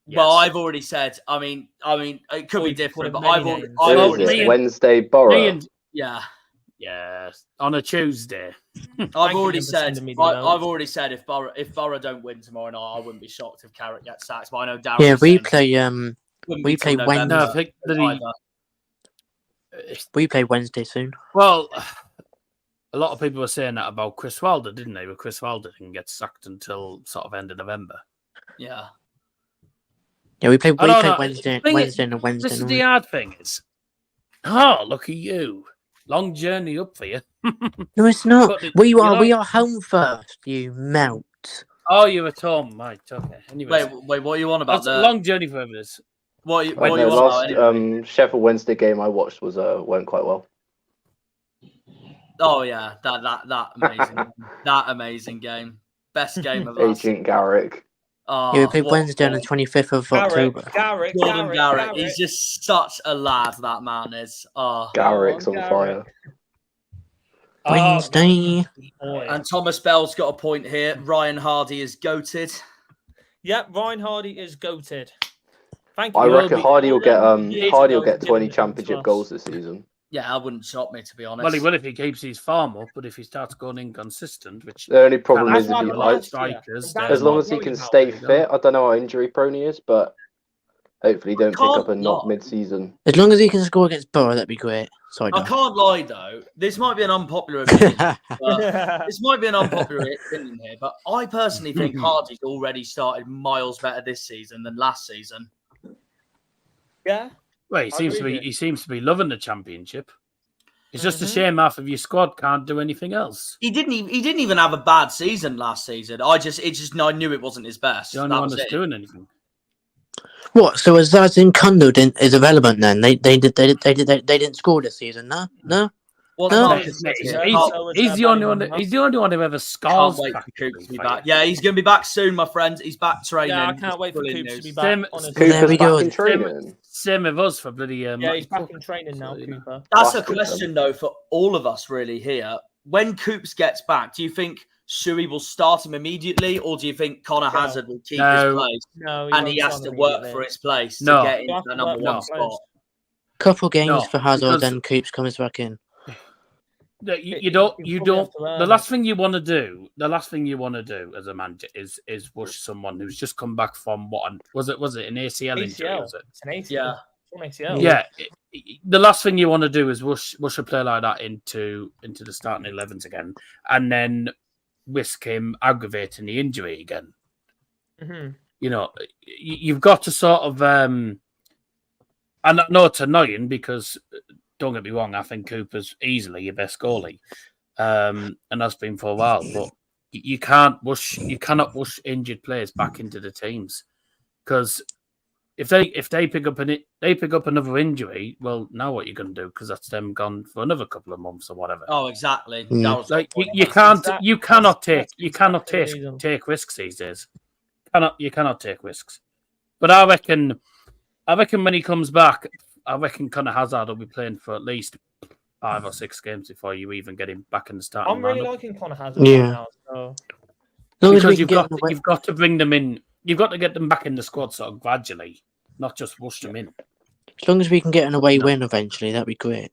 Yes. Well, I've already said. I mean, it could be different, but I've already Wednesday Borough. Yeah. Yes, on a Tuesday. I've already said if Borough don't win tomorrow night, I wouldn't be shocked if Carrick gets sacked. But I know Darren. Yeah, we play Wednesday. We play Wednesday soon. Well, a lot of people were saying that about Chris Wilder, didn't they? But Chris Wilder didn't get sacked until sort of end of November. Yeah. Yeah, we play Wednesday and Wednesday. This is the hard thing is, look at you. Long journey up for you. No, it's not. We are home first, you melt. Oh, you're at home, right? Okay. Anyways. Wait, what are you on about? That's a long journey for others. What are you on about? Sheffield Wednesday game I watched went quite well. Oh yeah, that amazing, that amazing game, best game of last. Agent Garrick. Oh, we played Wednesday on the 25th of October. Garrick. He's just such a lad, that man is. Oh, Garrick's on fire. Wednesday. And Thomas Bell's got a point here. Ryan Hardy is goated. Yep, Ryan Hardy is goated. Thank you. I reckon Hardy will get 20 championship goals this season. Yeah, that wouldn't shock me, to be honest. Well, he will if he keeps his form up, but if he starts going inconsistent, which the only problem is as long as he can stay fit. I don't know how injury prone he is, but hopefully don't pick up a knock mid-season. As long as he can score against Borough, that'd be great. Sorry, I can't lie though. This might be an unpopular opinion. Here, but I personally think Hardy's already started miles better this season than last season. Yeah. Well, he seems to be loving the championship. It's just a shame half of your squad can't do anything else. He didn't even have a bad season last season. I knew it wasn't his best. The only one that's doing anything. What? So as Kundo is irrelevant then? They didn't score this season, no? Well, no. He's the only one. He's the only one who ever scores. Can't wait for Coops to be back. Yeah, he's going to be back soon, my friend. He's back training. Yeah, I can't wait for Coops to be back. There we go. Same with us for bloody. Yeah, he's back in training now, Cooper. That's a question though for all of us really here. When Coops gets back, do you think Shuey will start him immediately, or do you think Connor Hazard will keep his place? No, and he has to work for his place to get into the number one spot. Couple games for Hazard, then Coops comes back in. You don't. The last thing you want to do as a manager is push someone who's just come back from what was it an ACL injury? Was it? It's an ACL. Yeah. Yeah. The last thing you want to do is rush a player like that into the starting 11s again, and then risk him aggravating the injury again. Mm-hmm. You know, you've got to sort of And I know it's annoying because, don't get me wrong, I think Cooper's easily your best goalie, and has been for a while. But you cannot rush injured players back into the teams, because if they pick up another injury, well, now what are you going to do? Because that's them gone for another couple of months or whatever. Oh, exactly. Mm. That was Like the point. you cannot the reason. take risks these days. You cannot take risks. But I reckon when he comes back, I reckon Conor Hazard will be playing for at least 5 or 6 games before you even get him back in the starting I'm really lineup. liking Conor Hazard Yeah. right now. So. Because you've got to bring them in. You've got to get them back in the squad sort of gradually, not just rush them in. As long as we can get an away win eventually, that'd be great.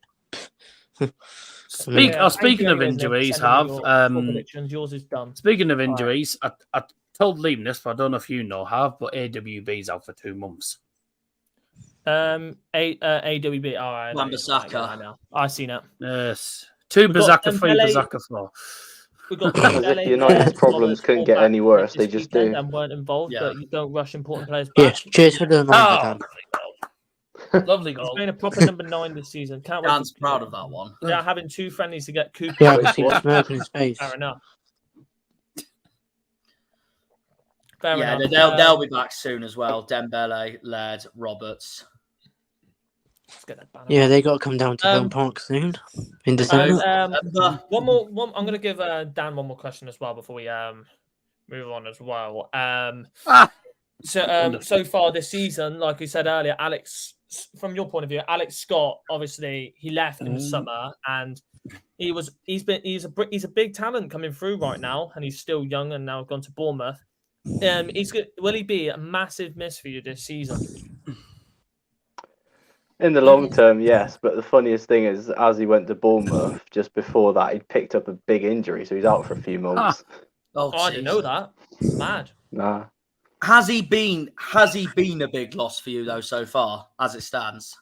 Speaking of injuries, Yours is done. Speaking of injuries, I told Liam this, but I don't know if you know, but AWB's out for 2 months. AWB. All right. Wan-Bissaka. I seen it. Yes. 2 Bazaka, 3 Bazaka, 4. We got As if United's problems couldn't get any worse, they just do. And weren't involved, but you don't rush important players back. Yes, cheers for the reminder, Dan. Lovely He's goal. playing a proper number 9 this season. Can't wait. Dan's proud of that one. Yeah, having 2 friendlies to get Cooper. Yeah, I can see the smirk on his face. Fair enough. Yeah, they'll be back soon as well. Dembele, Laird, Roberts. Let's get that banner. Yeah, they got to come down to Home Park soon in December. One more. I'm going to give Dan one more question as well before we move on as well. So far this season, like we said earlier, Alex, from your point of view, Alex Scott, obviously he left in the summer, and he's a big talent coming through right now, and he's still young and now gone to Bournemouth. Will he be a massive miss for you this season? In the long term, yes. But the funniest thing is, as he went to Bournemouth, just before that, he picked up a big injury, so he's out for a few months. Oh, I didn't know that. Mad. Nah. Has he been a big loss for you though so far, as it stands?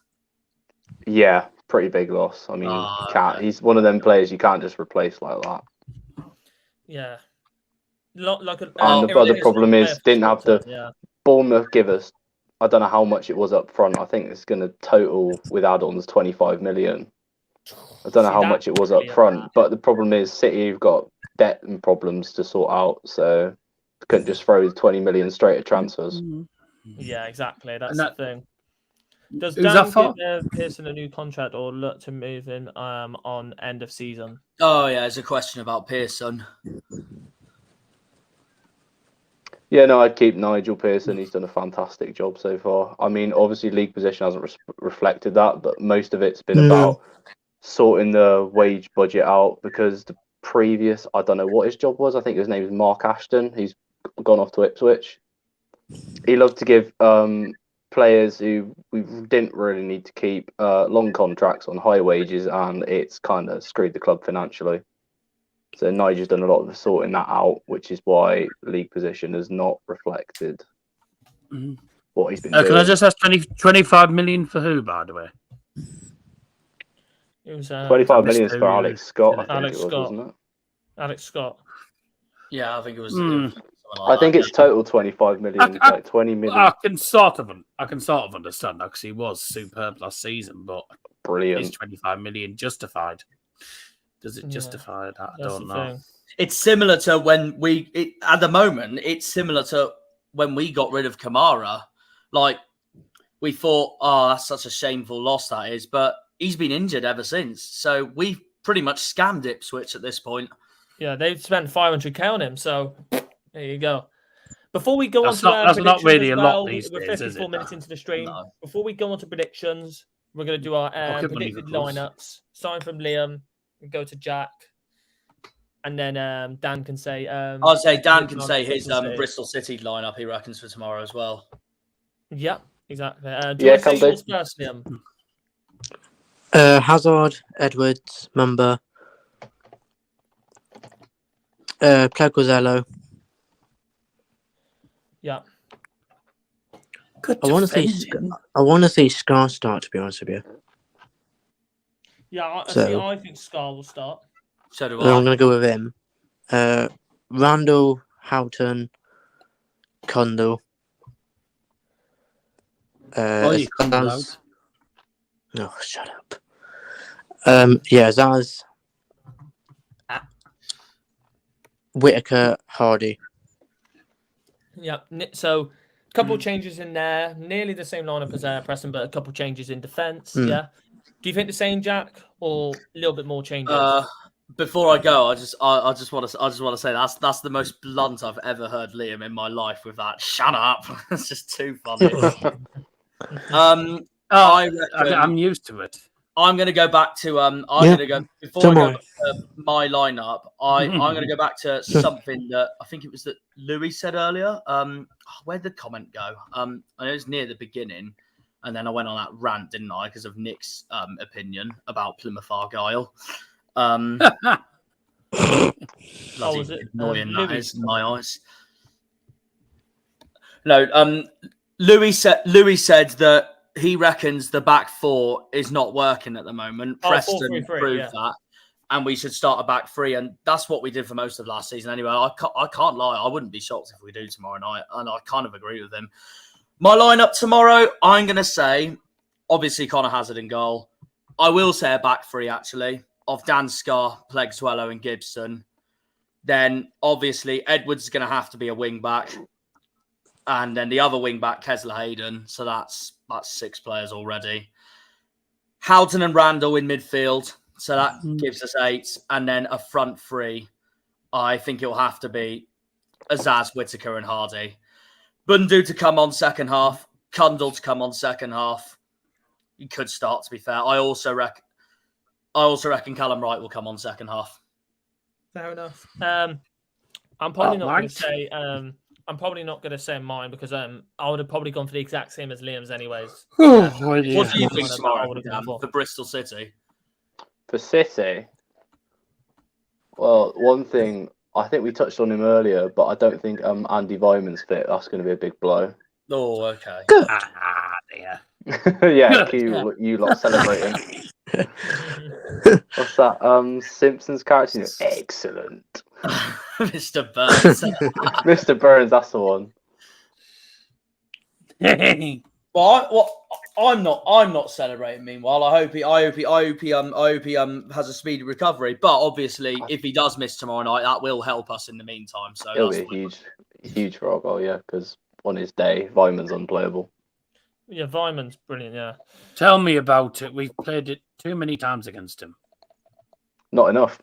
Yeah, pretty big loss. I mean, he's one of them players you can't just replace like that. Yeah. And the other problem is, didn't have the Bournemouth give us. I don't know how much it was up front. I think it's going to total with add-ons 25 million. I don't know how much it was up front, but the problem is City have got debt and problems to sort out, so couldn't just throw 20 million straight at transfers. Yeah, exactly. That's the thing. Does Who's Dan that give Pearson a new contract or look to move in on end of season? Oh yeah, there's a question about Pearson. Yeah, no, I'd keep Nigel Pearson. He's done a fantastic job so far. I mean, obviously, league position hasn't reflected that, but most of it's been about sorting the wage budget out, because the previous, I don't know what his job was. I think his name is Mark Ashton. He's gone off to Ipswich. He loved to give players who we didn't really need to keep long contracts on high wages, and it's kind of screwed the club financially. So Nigel's done a lot of sorting that out, which is why league position has not reflected what he's been doing. Can I just ask 25 million for who, by the way? It was 25 million is for Alex Scott, I think Alex it was, Scott. wasn't it? Alex Scott. Yeah, I think it was. I think it's total 25 million, like 20 million. I can sort of understand that, because he was superb last season, but Brilliant. is 25 million justified? Does it justify that? I don't know. Thing. It's similar to when at the moment, it's similar to when we got rid of Kamara. Like, we thought, oh, that's such a shameful loss that is, but he's been injured ever since. So we've pretty much scammed Ipswich at this point. Yeah, they've spent 500k on him, so there you go. Before we go That's on not- to that's not really predictions a lot as well, these we're days, 54 is it? minutes into the stream. No. Before we go on to predictions, we're going to do our Pocket money, predicted of course. lineups. Starting from Liam, we go to Jack, and then Dan can say. I'd say Dan can Bristol say his City. Bristol City lineup he reckons for tomorrow as well. Yeah, exactly. Do you want to say yours first, Liam? Hazard, Edwards, Mumba, Plagozello. Yeah. Good I want to see Scar start, to be honest with you. Yeah, I think Scar will start. So do So I'm I. going to go with him. Randall, Houghton, Condell. You can Skars, Oh, shut up. Zaz, Whitaker, Hardy. Yeah. So a couple changes in there. Nearly the same lineup as Preston, but a couple changes in defence. Yeah. Do you think the same, Jack, or a little bit more changes? Before I go, I just want to say that's the most blunt I've ever heard Liam in my life with that. Shut up! It's just too funny. I'm used to it. I'm going to go back to before I go back to my lineup. I'm going to go back to something that I think it was that Louis said earlier. Where'd the comment go? I know it was near the beginning, and then I went on that rant, didn't I? Because of Nick's opinion about Plymouth Argyle. Bloody annoying that is in my eyes. No, Louis said that he reckons the back four is not working at the moment. Preston proved that, and we should start a back three, and that's what we did for most of last season. Anyway, I can't lie. I wouldn't be shocked if we do tomorrow night, and I kind of agree with him. My lineup tomorrow, I'm going to say, obviously Connor Hazard in goal. I will say a back three actually of Dan Scarr, Plegswello, and Gibson. Then obviously Edwards is going to have to be a wing back. And then the other wing back, Kesler Hayden. So that's 6 players already. Houghton and Randall in midfield. So that gives us 8. And then a front 3. I think it'll have to be Azaz, Whitaker, and Hardy. Bundu to come on second half. Cundall to come on second half. He could start, to be fair. I also reckon Callum Wright will come on second half. Fair enough. I'm probably not going to say. I'm probably not going to say mine because I would have probably gone for the exact same as Liam's anyways. What do you think tomorrow for Bristol City? For City, well, one thing I think we touched on him earlier, but I don't think Andy Vyman's fit. That's going to be a big blow. Oh, okay. Good. Yeah. Yeah, you lot celebrating. What's that? Simpsons character? Excellent. Mr. Burns. Mr. Burns, that's the one. Well, I'm not celebrating. Meanwhile, I hope he has a speedy recovery. But obviously, if he does miss tomorrow night, that will help us in the meantime. So it'll be huge for Argyle, yeah, because on his day, Vyman's unplayable. Yeah, Vyman's brilliant. Yeah. Tell me about it. We've played it too many times against him. Not enough.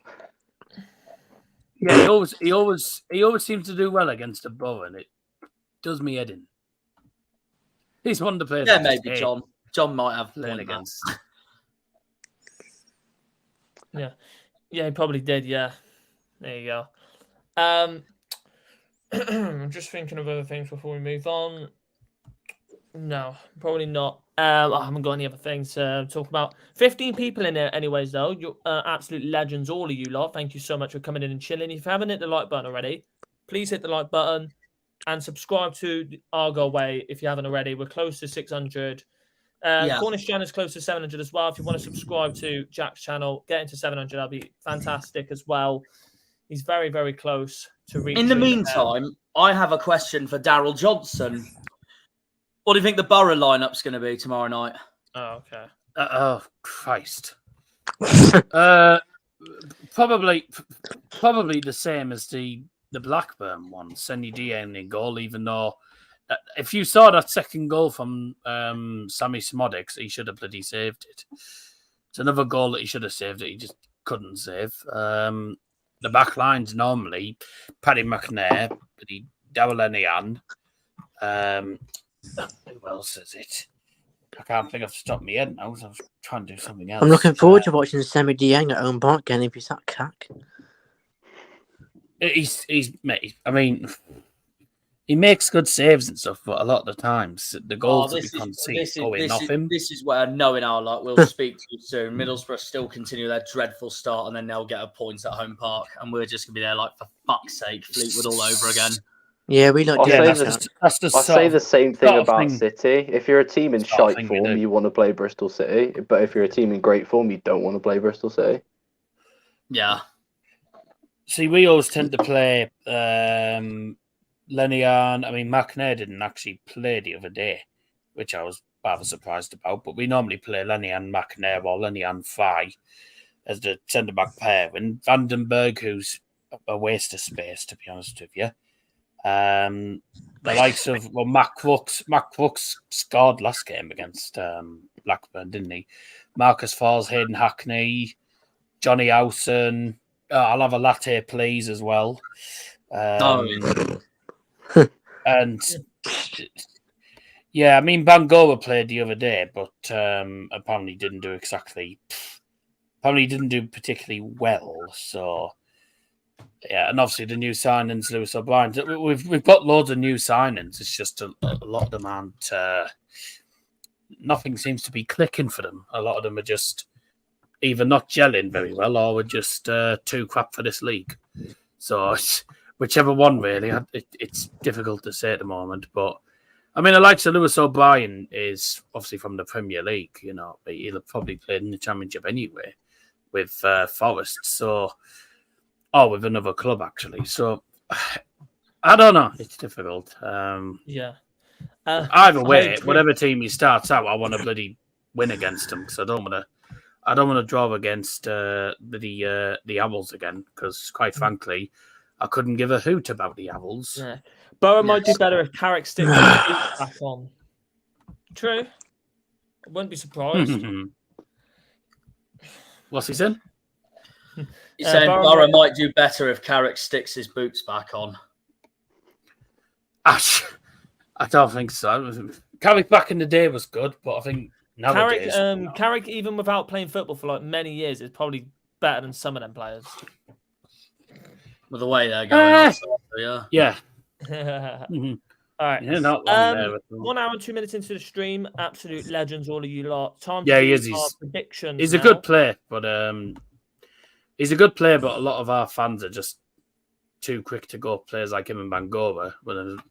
Yeah, he always seems to do well against a bow, and it does me head in. He's one of the players. Yeah, maybe John. John might have played against. Yeah, he probably did. Yeah, there you go. I'm just thinking of other things before we move on. No, probably not. I haven't got any other things to talk about. 15 people in there anyways, though. You're absolute legends, all of you lot. Thank you so much for coming in and chilling. If you haven't hit the like button already, please hit the like button and subscribe to the Argyle Way if you haven't already. We're close to 600. Cornish Jan is close to 700 as well. If you want to subscribe to Jack's channel, get into 700. That'll be fantastic as well. He's very, very close to reaching. In the meantime, I have a question for Daryl Johnson. What do you think the Borough lineup's going to be tomorrow night? Oh, okay. Oh, Christ. Probably the same as the Blackburn one. Senny Dieng in goal, even though if you saw that second goal from Sammy Smodics, he should have bloody saved it. It's another goal that he should have saved it. He just couldn't save. The back line's normally Paddy McNair, Darrell Enian. Who else is it? I can't think of the top of my head now because I was trying to do something else. I'm looking forward to watching Sammy Dieng at home park again if he's that cack. He's mate. I mean, he makes good saves and stuff, but a lot of the times the goals that we concede going off him. This is where knowing our luck, we'll speak to you soon. Middlesbrough still continue their dreadful start, and then they'll get a point at home park, and we're just gonna be there like for fuck's sake, Fleetwood all over again. Yeah, we like. I'll say the same thing about City. If you're a team in shite form, you want to play Bristol City. But if you're a team in great form, you don't want to play Bristol City. Yeah. See, we always tend to play Lenian. I mean, McNair didn't actually play the other day, which I was rather surprised about. But we normally play Lenny and McNair or Lenny and Fye as the centre-back pair. And Vandenberg, who's a waste of space, to be honest with you. The likes of, Matt Crooks scored last game against Blackburn, didn't he? Marcus Falls, Hayden Hackney, Johnny Howson. I'll have a latte, please, as well. And yeah, I mean, Bangor played the other day, but apparently didn't do particularly well. So yeah, and obviously the new signings, Lewis O'Brien. We've got loads of new signings. It's just a lot of them aren't. Nothing seems to be clicking for them. A lot of them are just either not gelling very well or we're just too crap for this league. So it's whichever one, really. It's difficult to say at the moment. But, I mean, the likes of Lewis O'Brien is obviously from the Premier League, you know. But he'll have probably played in the Championship anyway with Forest. So, or with another club, actually. So, I don't know. It's difficult. Yeah. Either way, whatever team he starts out, I want to bloody win against him because I don't want to draw against the Owls again because, quite frankly, I couldn't give a hoot about the Owls. Yeah. Borough might do better if Carrick sticks his feet back on. True. I wouldn't be surprised. What's he saying? He's saying Borough might do better if Carrick sticks his boots back on. I don't think so. Carrick back in the day was good, but I think nowadays... Carrick, even without playing football for like many years, is probably better than some of them players. With the way they're going, yeah. All right. Yeah, not long there. 1 hour and 2 minutes into the stream. Absolute legends, all of you lot. Time yeah, to he is. do our predictions. He's a good player, but a lot of our fans are just too quick to go players like him and Bangor when they've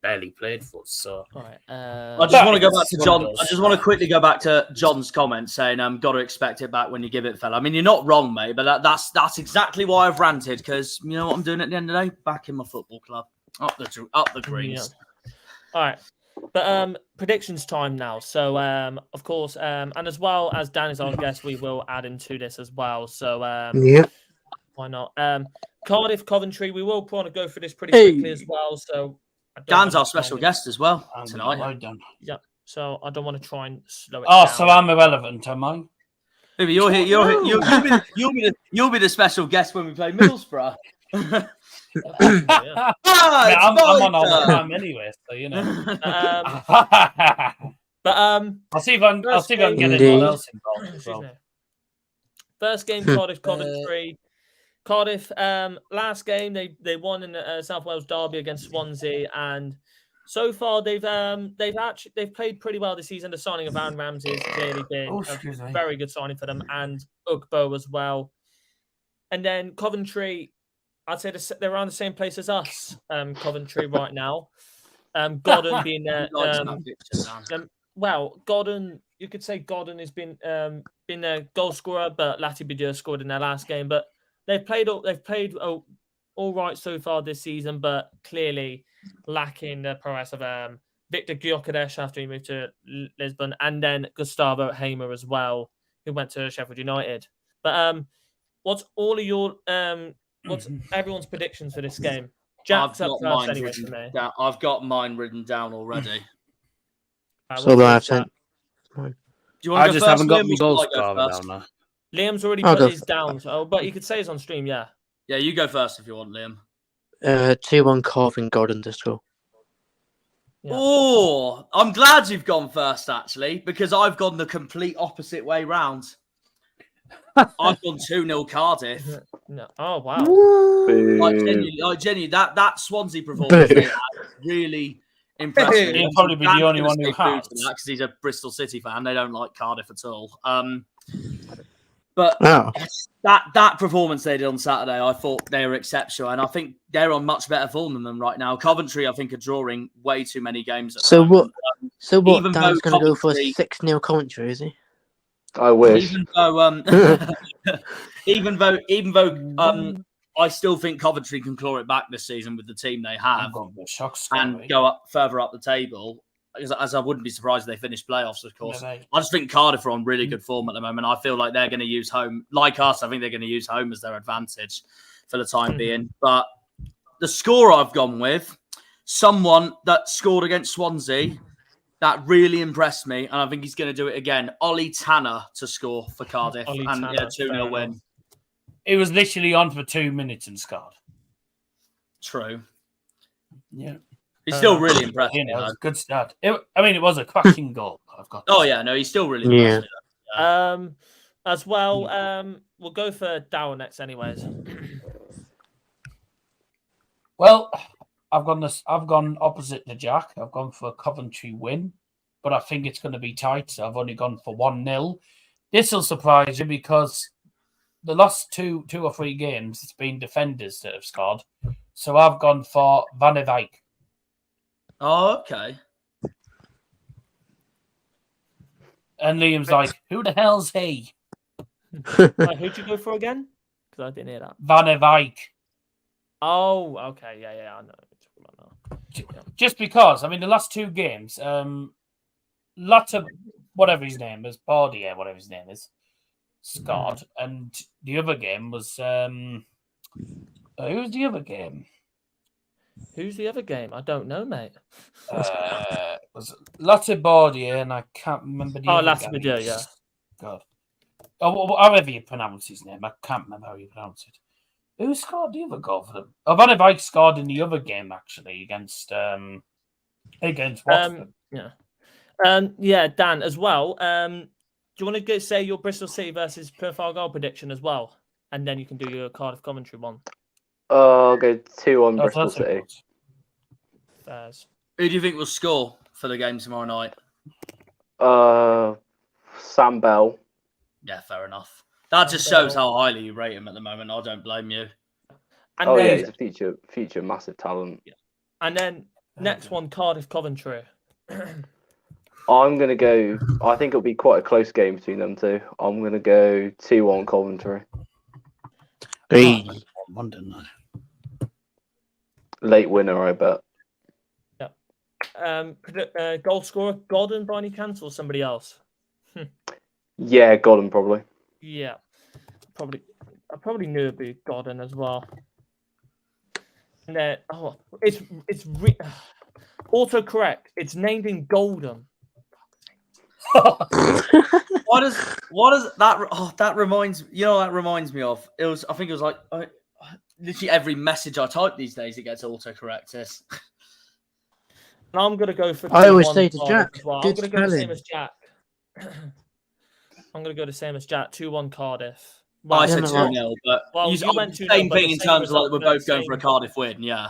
barely played for us. So, all right. I just want to go back to John. I just want to quickly go back to John's comment saying, "Got to expect it back when you give it, fella." I mean, you're not wrong, mate, but that's exactly why I've ranted because you know what I'm doing at the end of the day, back in my football club, up the greens. Yeah. All right. But predictions time now. So of course, and as well as Dan is our guest, we will add into this as well. So why not? Cardiff, Coventry. We will want to go through this pretty quickly as well. So. Dan's our special guest as well tonight. Yeah, so I don't want to try and slow it down. So I'm irrelevant, am I? Maybe you're here. You'll be the special guest when we play Middlesbrough. I'm on all the time anyway, so you know. But I'll see if I can get anyone else involved. So. First game, Cardiff, Coventry. Cardiff, last game they won in the South Wales derby against Swansea, and so far they've played pretty well this season. The signing of Aaron Ramsey has clearly been a very good signing for them, and Ugbo as well. And then Coventry, I'd say they're around the same place as us. Coventry right now. Godden being there. Godden, you could say Godden has been their goal scorer, but Latibeaudieu scored in their last game, but. They've played all right so far this season, but clearly lacking the prowess of Victor Gyökeres after he moved to Lisbon, and then Gustavo Hamer as well, who went to Sheffield United. But what's all of your what's everyone's predictions for this game? Jack's up first anyway for me. I've got mine written down already. So do I have 10. Do you want to I just haven't got my goal scorer down there. Liam's already put his down, but you could say it's on stream, yeah. Yeah, you go first if you want, Liam. 2-1 Carving Godden to score. Yeah. Oh, I'm glad you've gone first, actually, because I've gone the complete opposite way round. I've gone 2-0 Cardiff. No. Oh, wow. Genuinely, that Swansea performance really impressive. He'll probably be the only one who has. Because he's a Bristol City fan. They don't like Cardiff at all. But that performance they did on Saturday, I thought they were exceptional, and I think they're on much better form than them right now. Coventry, I think, are drawing way too many games. So what? Dan's going to go for a 6-0 Coventry, is he? I wish. Even though, I still think Coventry can claw it back this season with the team they have and go up further up the table. as I wouldn't be surprised if they finish playoffs, of course. Yeah, I just think Cardiff are on really good form at the moment. I feel like they're going to use home, like us, I think they're going to use home as their advantage for the time being. But the score I've gone with, someone that scored against Swansea, that really impressed me, and I think he's going to do it again. Ollie Tanner to score for Cardiff, and Tanner, 2-0 win. It was literally on for 2 minutes and scored. True. Yeah. He's still really impressed me, It was though. a good start. It was a cracking goal. I've got. Oh, yeah, no, he's still really impressed me, though. As well, we'll go for Dow next anyways. Well, I've gone opposite to Jack. I've gone for a Coventry win, but I think it's going to be tight. So I've only gone for 1-0. This will surprise you because the last two or three games, it's been defenders that have scored. So I've gone for Van der Wijk. Oh, okay. And Liam's like, who the hell's he? Who'd you go for again? Because I didn't hear that. Van der Wijk. Oh, okay. Yeah, I know. Just because, I mean, the last two games, Lotta, whatever his name is, Bardier, whatever his name is, scored. And the other game was, who was the other game? Who's the other game? I don't know, mate. Was Lotte Bardier, and I can't remember the other Lotte game. Bardier, yeah. God. Oh, however you pronounce his name, I can't remember how you pronounce it. Who scored the other goal for them? Oh, Van der Wijk scored in the other game, actually, against Watford. Yeah, Dan, as well. Do you want to say your Bristol City versus Plymouth Argyle prediction as well? And then you can do your Cardiff Coventry one. I'll go 2-1 Bristol City. Fairs. Who do you think will score for the game tomorrow night? Sam Bell. Yeah, fair enough. That just shows how highly you rate him at the moment. I don't blame you. And then, he's a future massive talent. Yeah. And then next one, Cardiff Coventry. I'm going to go, I think it'll be quite a close game between them two. I'm going to go 2-1 Coventry. Hey. Late winner, I bet. Yeah. Goal scorer, Gordon by any chance, or somebody else? Yeah, Godden probably. Yeah. I probably knew it'd be Gordon as well. And then, it's autocorrect. It's named in Golden. What does that? Oh, that reminds me of. I think it was like literally every message I type these days it gets autocorrected. And I'm gonna go for. I always say to Jack, well. I'm gonna go the same as Jack. I'm gonna go the same as Jack. 2-1 Cardiff. Well, I said 2-0, but you went 2-0, same but thing the in same terms of like result, we're but both going for a Cardiff win. Yeah.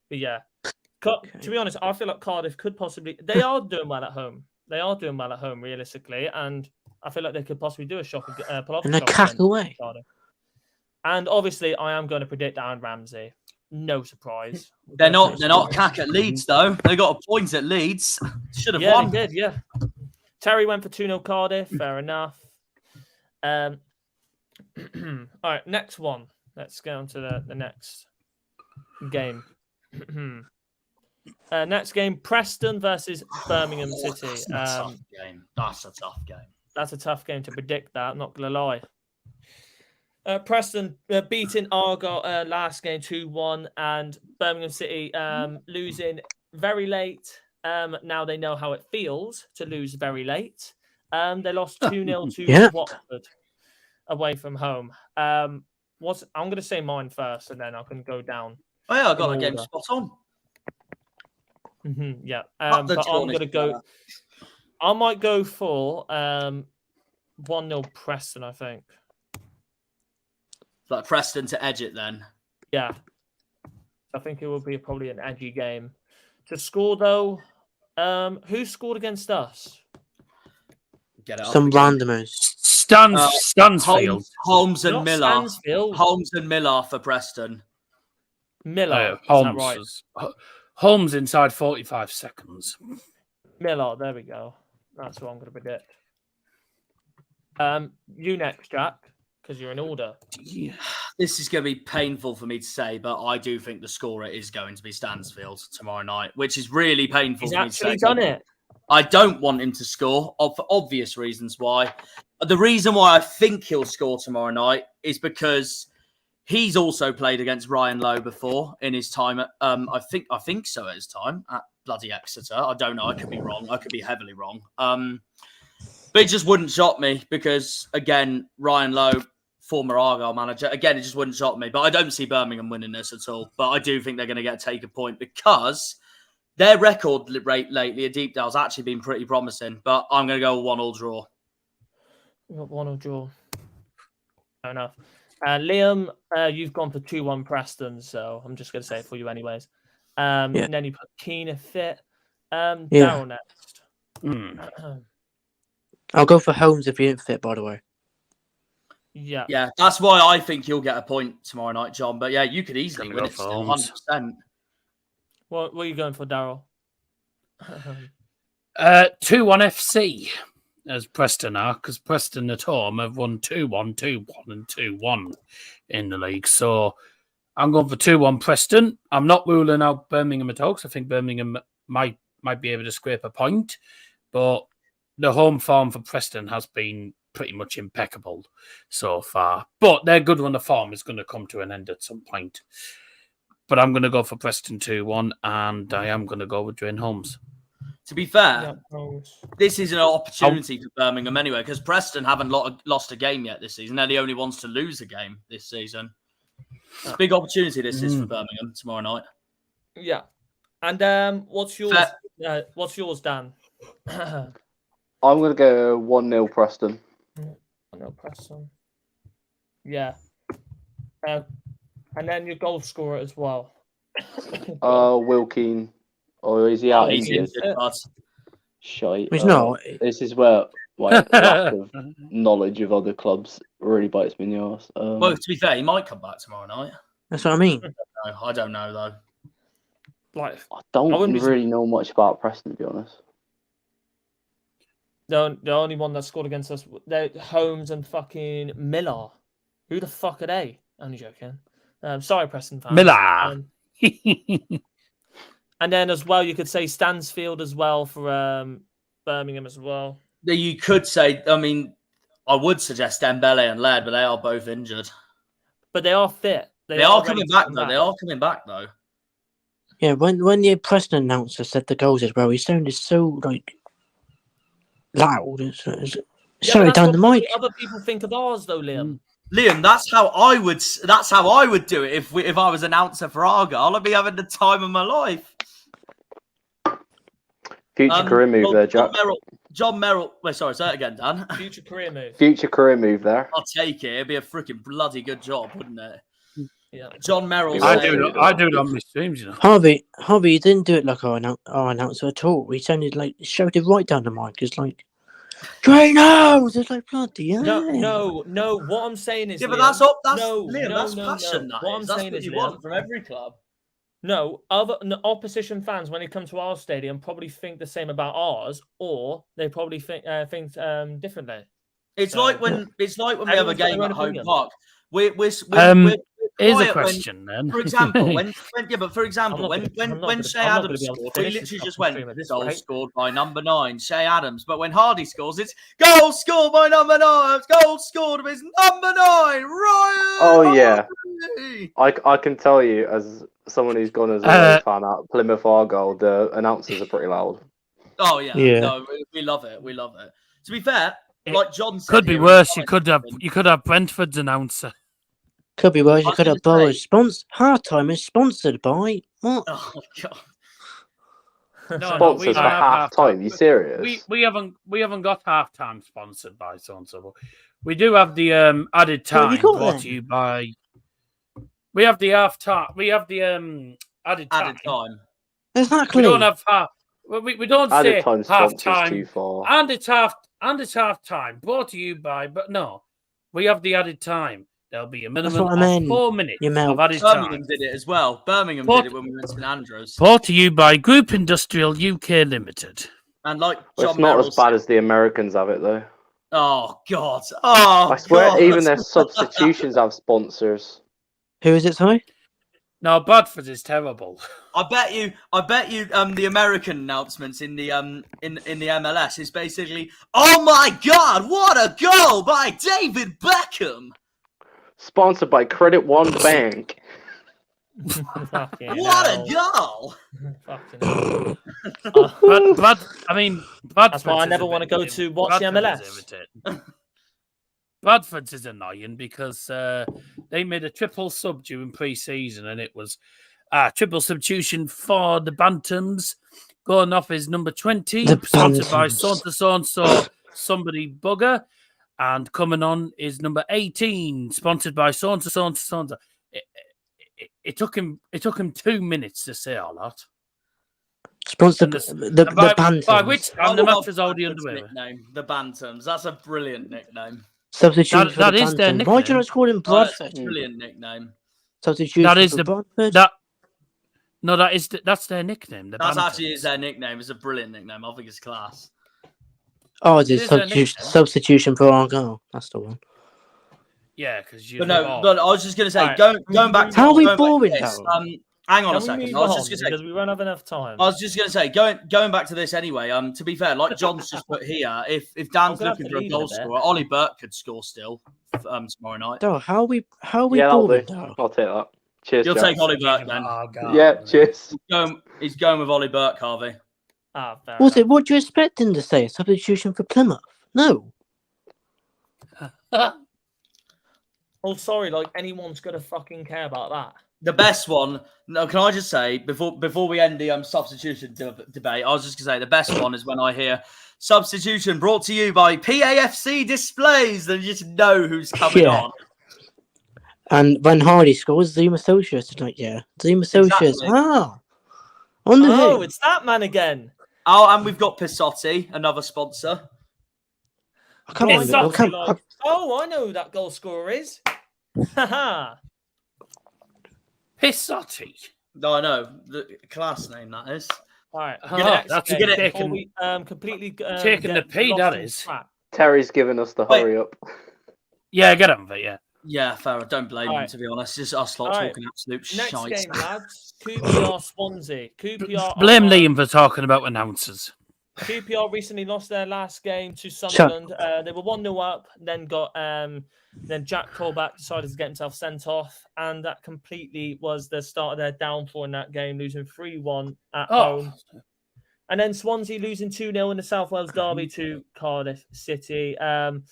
But yeah. To be honest, I feel like Cardiff could possibly. They are doing well at home. Realistically, and I feel like they could possibly do a shock. And they cack away. And obviously, I am going to predict Aaron Ramsey. No surprise. They're not cack at Leeds though. They got a point at Leeds. Should have won. They did. Yeah. Terry went for 2-0 Cardiff. Fair enough. All right, next one. Let's go on to the next game. Next game, Preston versus Birmingham City. That's a tough game. That's a tough game. That's a tough game to predict. That, not gonna lie. Preston beating Argyle last game 2-1, and Birmingham City losing very late. Now they know how it feels to lose very late. They lost 2-0 to Watford away from home. I'm going to say mine first, and then I can go down. Oh yeah, I got the game spot on. Yeah, but I'm going to go. I might go for 1-0 Preston. I think. Like Preston to edge it, then. Yeah, I think it will be probably an edgy game. To score though, who scored against us? Get it. Some randomers. Stansfield. Holmes and Not Miller. Stansfield. Holmes and Miller for Preston. Miller. Holmes. Right? Holmes inside 45 seconds. Miller. There we go. That's what I'm going to predict. You next, Jack, because you're in order. Yeah. This is going to be painful for me to say, but I do think the scorer is going to be Stansfield tomorrow night, which is really painful for me to say. He's actually done it. I don't want him to score for obvious reasons why. The reason why I think he'll score tomorrow night is because he's also played against Ryan Lowe before in his time at, I think so at his time at bloody Exeter. I don't know. I could be wrong. I could be heavily wrong. But it just wouldn't shock me because, again, Ryan Lowe, former Argyle manager, again, it just wouldn't shock me. But I don't see Birmingham winning this at all. But I do think they're going to take a point because their record rate lately at Deepdale's actually been pretty promising. But I'm going to go 1-1 draw. We got 1-1 draw. Fair enough. Liam, you've gone for 2-1 Preston, so I'm just going to say it for you anyways. And then you put Keane fit. Daryl next. I'll go for Holmes if he didn't fit, by the way. Yeah, that's why I think you'll get a point tomorrow night, John. But yeah, you could easily win it still, 100%. What are you going for, Daryl? 2-1 FC, as Preston are, because Preston at home have won 2-1, 2-1 and 2-1 in the league. So I'm going for 2-1 Preston. I'm not ruling out Birmingham at all, because I think Birmingham might be able to scrape a point. But the home form for Preston has been pretty much impeccable so far. But their good run of form is going to come to an end at some point. But I'm going to go for Preston 2-1, and I am going to go with Dwayne Holmes. To be fair, this is an opportunity for Birmingham anyway, because Preston haven't lost a game yet this season. They're the only ones to lose a game this season. It's a big opportunity this is for Birmingham tomorrow night. Yeah. And what's yours? What's yours, Dan? I'm going to go 1-0 Preston. 1-0 Preston. Yeah. And then your goal scorer as well. Will Keane. Or is he out injured? Shite. He's not. This is where lack of knowledge of other clubs really bites me in the arse. Well, to be fair, he might come back tomorrow night. That's what I mean. I don't know, though. Like, I don't really know much about Preston, to be honest. The only one that scored against us, they're Holmes and fucking Miller. Who the fuck are they? Only joking. Sorry, Preston fans. Miller. And then as well, you could say Stansfield as well for Birmingham as well. You could say, I mean, I would suggest Dembele and Laird, but they are both injured. But they are fit. They are coming back, though. They are coming back, though. Yeah, when the Preston announcer said the goals as well, he sounded so, loud. Sorry, down the mic. Other people think of ours, though, Liam. Liam, that's how I would do it if I was announcer for Argyle. I'd be having the time of my life. Future career move there, Jack. John Merrill. Wait, sorry, say it again, Dan. Future career move. Future career move there. I'll take it. It'd be a freaking bloody good job, wouldn't it? Yeah. John Merrill. I do it on my streams, you know. Harvey, he didn't do it like our announcer at all. He sounded like shouted right down the mic. It's like, Dranos! It's like bloody hell. No. What I'm saying is, yeah, but Liam, that's Liam. That's passion. No. What I'm saying is, you Liam, want from every club. No, opposition fans, when they come to our stadium, probably think the same about ours, or they probably think differently. It's like when we have a game at Home Park. We're here's a question then. For example, when Shea Adams scored, we literally just went, goal scored by number 9, Shea Adams. But when Hardy scores, it's goal scored by number 9, goal scored by number 9, Ryan. Oh yeah, I can tell you as someone who's gone as a fan at Plymouth Argyle, the announcers are pretty loud. Oh yeah. No, we love it. To be fair, like John said, could be worse. You could have Brentford's announcer. Could be worse. You could have Borough's Halftime is sponsored by what? Oh god. Sponsors for half-time. You serious? We haven't got half-time sponsored by so and so. We do have the added time brought to you by. We have the half-time. We have the added time. Exactly. We don't have half. We don't added say half-time. Too far. And it's half-time brought to you by. But no, we have the added time. There'll be a minimum of 4 minutes of added time. Birmingham did it as well. Birmingham did it when we went to St Andrews. Brought to you by Group Industrial UK Limited. And like John it's not as bad as the Americans have it though. Oh God! Oh, I swear, even their substitutions have sponsors. Who is it, sorry? No, Bradford is terrible. I bet you. The American announcements in the MLS is basically, "Oh my God, what a goal by David Beckham!" Sponsored by Credit One Bank. Fucking What hell. a goal! Fucking hell. Bradford. That's why I never want to go to watch the MLS. Bradford's is annoying because they made a triple sub during pre-season, and it was triple substitution for the Bantams, going off is number 20, The sponsored by Bantams. so somebody bugger, and coming on is number 18, sponsored by so. It took him 2 minutes to say all that. Sponsored the Bantams. By which time the I match love was already Bradford's underway. nickname, the Bantams. That's a brilliant nickname. Substitute for That the is their Bantams. Why do you nickname. not call him Oh, that's Bradford? a brilliant nickname. Substitute That is for the Bradford. that's their nickname. The That's Bantams. actually is their nickname. It's a brilliant nickname. I think it's class. Oh, It it's is their nickname. substitution for Argyle. That's the one. Yeah, because you. But no, but I was just going to say, Alright. going back to How are we going back to boring, this, Darryl? hang on Can a we second. move I was on? just going to Because say, we won't have enough time. I was just going to say, going back to this anyway. To be fair, like John's just put here, if Dan's gonna have looking to for a leave in a goal bit. scorer, Ollie Burke could score still tomorrow night. Darryl, how are we Yeah, that'll boring, do. Darryl? I'll take that. Cheers, You'll Jack. take Ollie Burke then. Yeah, cheers. He's going with Ollie Burke, Harvey. Ah, fair What enough. do you expect him to say? Substitution for Plymouth? No. Oh, sorry, like anyone's gonna fucking care about that. The best one. No, can I just say before we end the substitution debate? I was just gonna say the best one is when I hear substitution brought to you by PAFC Displays. Then you just know who's coming Yeah. on. And when Hardy scores, Zoom Associates is like, yeah, Zoom Associates. Exactly. Ah, on the Oh, hill. it's that man again. Oh, and we've got Pissotti, another sponsor. I can't Blind remember. Foxy, like, oh, I know who that goal scorer is. Haha. Pissotti. No, I know the class name that is. All right. Oh, next that's game, taking- before we completely taking the get P, lost that in is. track. Terry's giving us the Wait. hurry up. Yeah, get him, but yeah. Yeah, fair. I don't blame him, Alright. to be honest. Just us lot Alright. talking absolute Next shite. game, lads. QPR Swansea. QPR Blame are- Liam for talking about announcers. QPR recently lost their last game to Sunderland. They were 1-0 up, then Jack Colback decided to get himself sent off, and that completely was the start of their downfall in that game, losing 3-1 at home. And then Swansea losing 2-0 in the South Wales derby to Cardiff City. I'm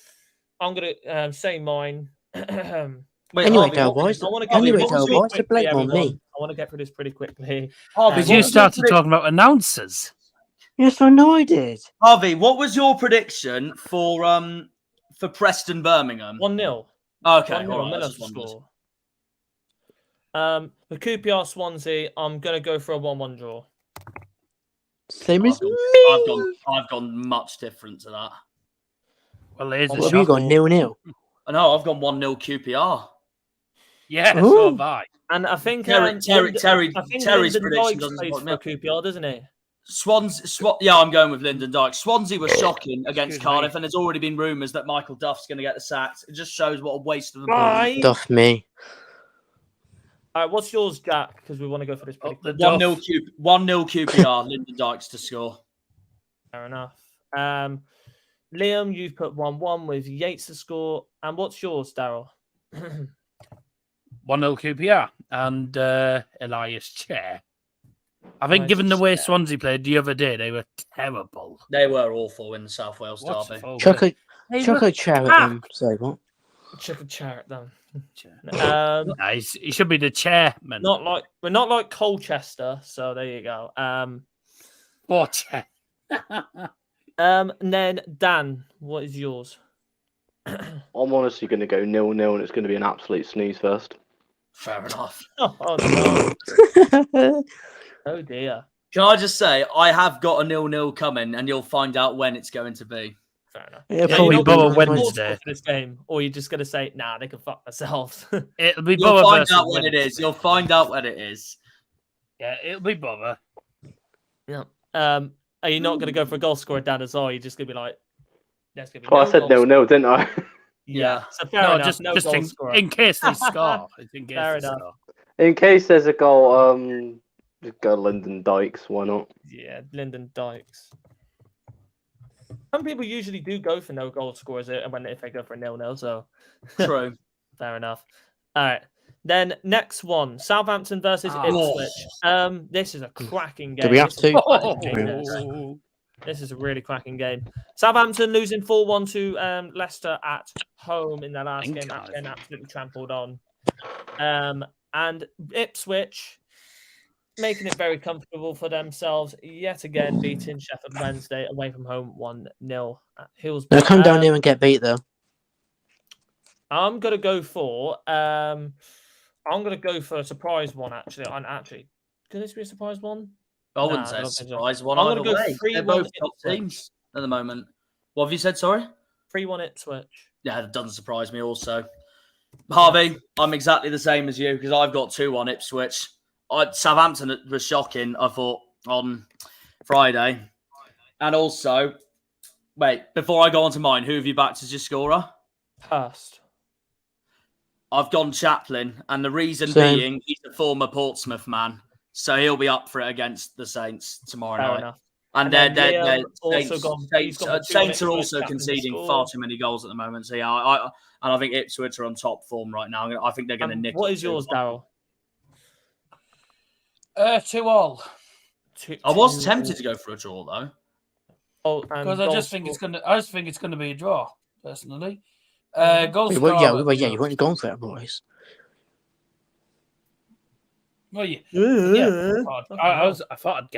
going to say mine. Wait, Anyway, Harvey, Dale, what- why is it? I want to get Anyway, through Dale, this why pretty is the quickly, blame on everyone. me? I want to get through this pretty quickly. Harvey, Because what you was your started predict- talking about announcers. Yes, I know I did. Harvey, what was your prediction for Preston Birmingham? 1-0. Okay, 1-0, all right, Miller that's to just one. score. The QPR Swansea, I'm going to go for a 1-1 draw. Same as me. I've gone much different to that. Well, there's a What have you got? shot. 0-0. I know I've gone 1-0 QPR. Yeah, Ooh. so have I. And I think Terry's Lyndon prediction Dykes doesn't plays quite for match. QPR, doesn't he? Yeah, I'm going with Lyndon Dykes. Swansea was shocking against Excuse Cardiff, me. and there's already been rumours that Michael Duff's going to get the sacked. It just shows what a waste of a Right. Duff me. All right, what's yours, Jack? Because we want to go for this pretty quick. 1-0 QPR, Lyndon Dykes to score. Fair enough. Liam, you've put 1-1 with Yates to score. And what's yours, Daryl? 1-0 QPR and Elias Chair. I think, Elias given the way Chair. Swansea played the other day, they were terrible. They were awful in the South Wales What's derby. the fault Chuck with a chair at them. Sorry, what? Check a chair at them. it? Nah, he should be the chairman. We're not like Colchester, so there you go. Poor chair. And then Dan, what is yours? I'm honestly going to go 0-0, and it's going to be an absolute snooze fest. Fair enough. Oh no! Oh dear. Can I just say, I have got a 0-0 coming, and you'll find out when it's going to be. Fair enough. Yeah, Yeah, probably you know, be Wednesday. nice. Wednesday for this game, or you're just gonna say, "Nah, they can fuck themselves." It'll be You'll Borough find versus out when it is. Wednesday. You'll find out when it is. Yeah, it'll be Borough. Yeah. Are you not gonna go for a goal scorer, Dan, as well? You're just gonna be like, "There's gonna be." Well, no I said goal 0-0, didn't I? Yeah. So fair No, enough. just no goal in scorer. case they score. In case Fair they enough. score. In case there's a goal, just go Lyndon Dykes. Why not? Yeah, Lyndon Dykes. Some people usually do go for no goal scorers if they go for a 0-0. So True. fair enough. All right. Then next one, Southampton versus Ipswich. This is a cracking game. Do we have to? This is a really cracking game. Southampton losing 4-1 to Leicester at home in their last game after getting absolutely trampled on. And Ipswich making it very comfortable for themselves, yet again beating Sheffield Wednesday away from home 1-0 at Hillsborough. They'll come down here and get beat, though. I'm gonna go for a surprise one. Actually, could this be a surprise one? I wouldn't say a surprise one. I'm gonna go 3-1. They're both top teams at the moment. What have you said? Sorry. 3-1 Ipswich. Yeah, that doesn't surprise me. Also, Harvey, I'm exactly the same as you because I've got 2-1 Ipswich. Southampton was shocking, I thought, on Friday. And also, wait, before I go on to mine, who have you backed as your scorer? Hurst. I've gone Chaplin, and the reason Same. being he's a former Portsmouth man, so he'll be up for it against the Saints tomorrow Fair night. enough. And Saints are also Chaplin conceding score. far too many goals at the moment. So yeah, I think Ipswich are on top form right now. I think they're going to nick. What is yours, Daryl? 2-2. I was tempted to go for a draw though. Because I just think it's going to be a draw, personally. Goal You weren't going for it, boys. Well, yeah. I thought I'd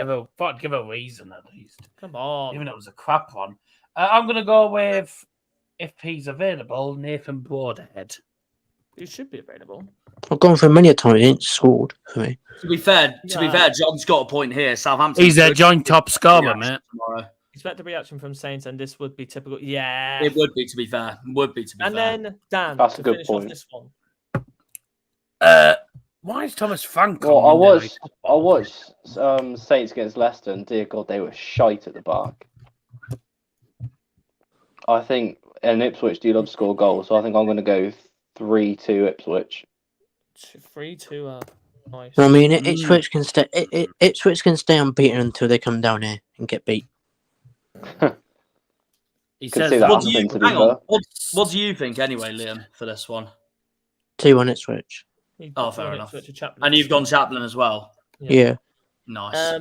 give a reason at least. Come on. Even though it was a crap one. I'm going to go with, if he's available, Nathan Broadhead. He should be available. I've gone for many a time. He ain't scored for me. To be fair, John's got a point here. Southampton. He's their joint top scorer, mate. Tomorrow. Expect a reaction from Saints, and this would be typical. Yeah, it would be. To be fair, And then Dan, that's to a good finish point. off this one. Why is Thomas Frank? Well, I watched Saints against Leicester, and dear God, they were shite at the back. I think, and Ipswich do love to score goals, so I think I'm going to go 3-2 Ipswich. 3-2. Nice. I mean, Ipswich can stay. Ipswich can stay unbeaten until they come down here and get beat. He Could says see that What do happening, you to be hang on? fair. What do you think anyway, Liam, for this one? 2-1 Ipswich. Oh, fair enough. And you've gone Chaplin as well. Yeah. Nice.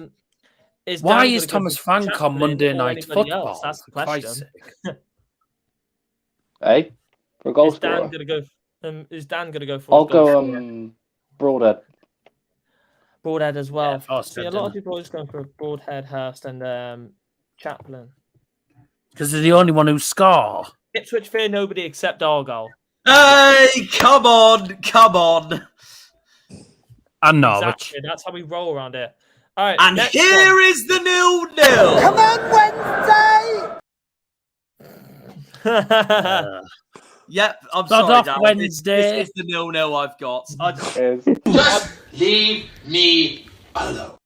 Why is Thomas Frank on Monday Night Football? Else? That's the question. Hey, for a goal Is Dan scorer. going to go? Is Dan going to go for? I'll go Broadhead. Broadhead as well. Yeah, See, a lot of people are just going for Broadhead, Hurst, and Chaplin. Because they're the only one who score. Ipswich fear nobody except Argyle. Hey, come on. And Norwich. Exactly. That's how we roll around here. All right. And here is the 0-0. Come on, Wednesday! Yep, I'm Start sorry, off Dan. Wednesday. This is the 0-0 I've got. Just leave me alone.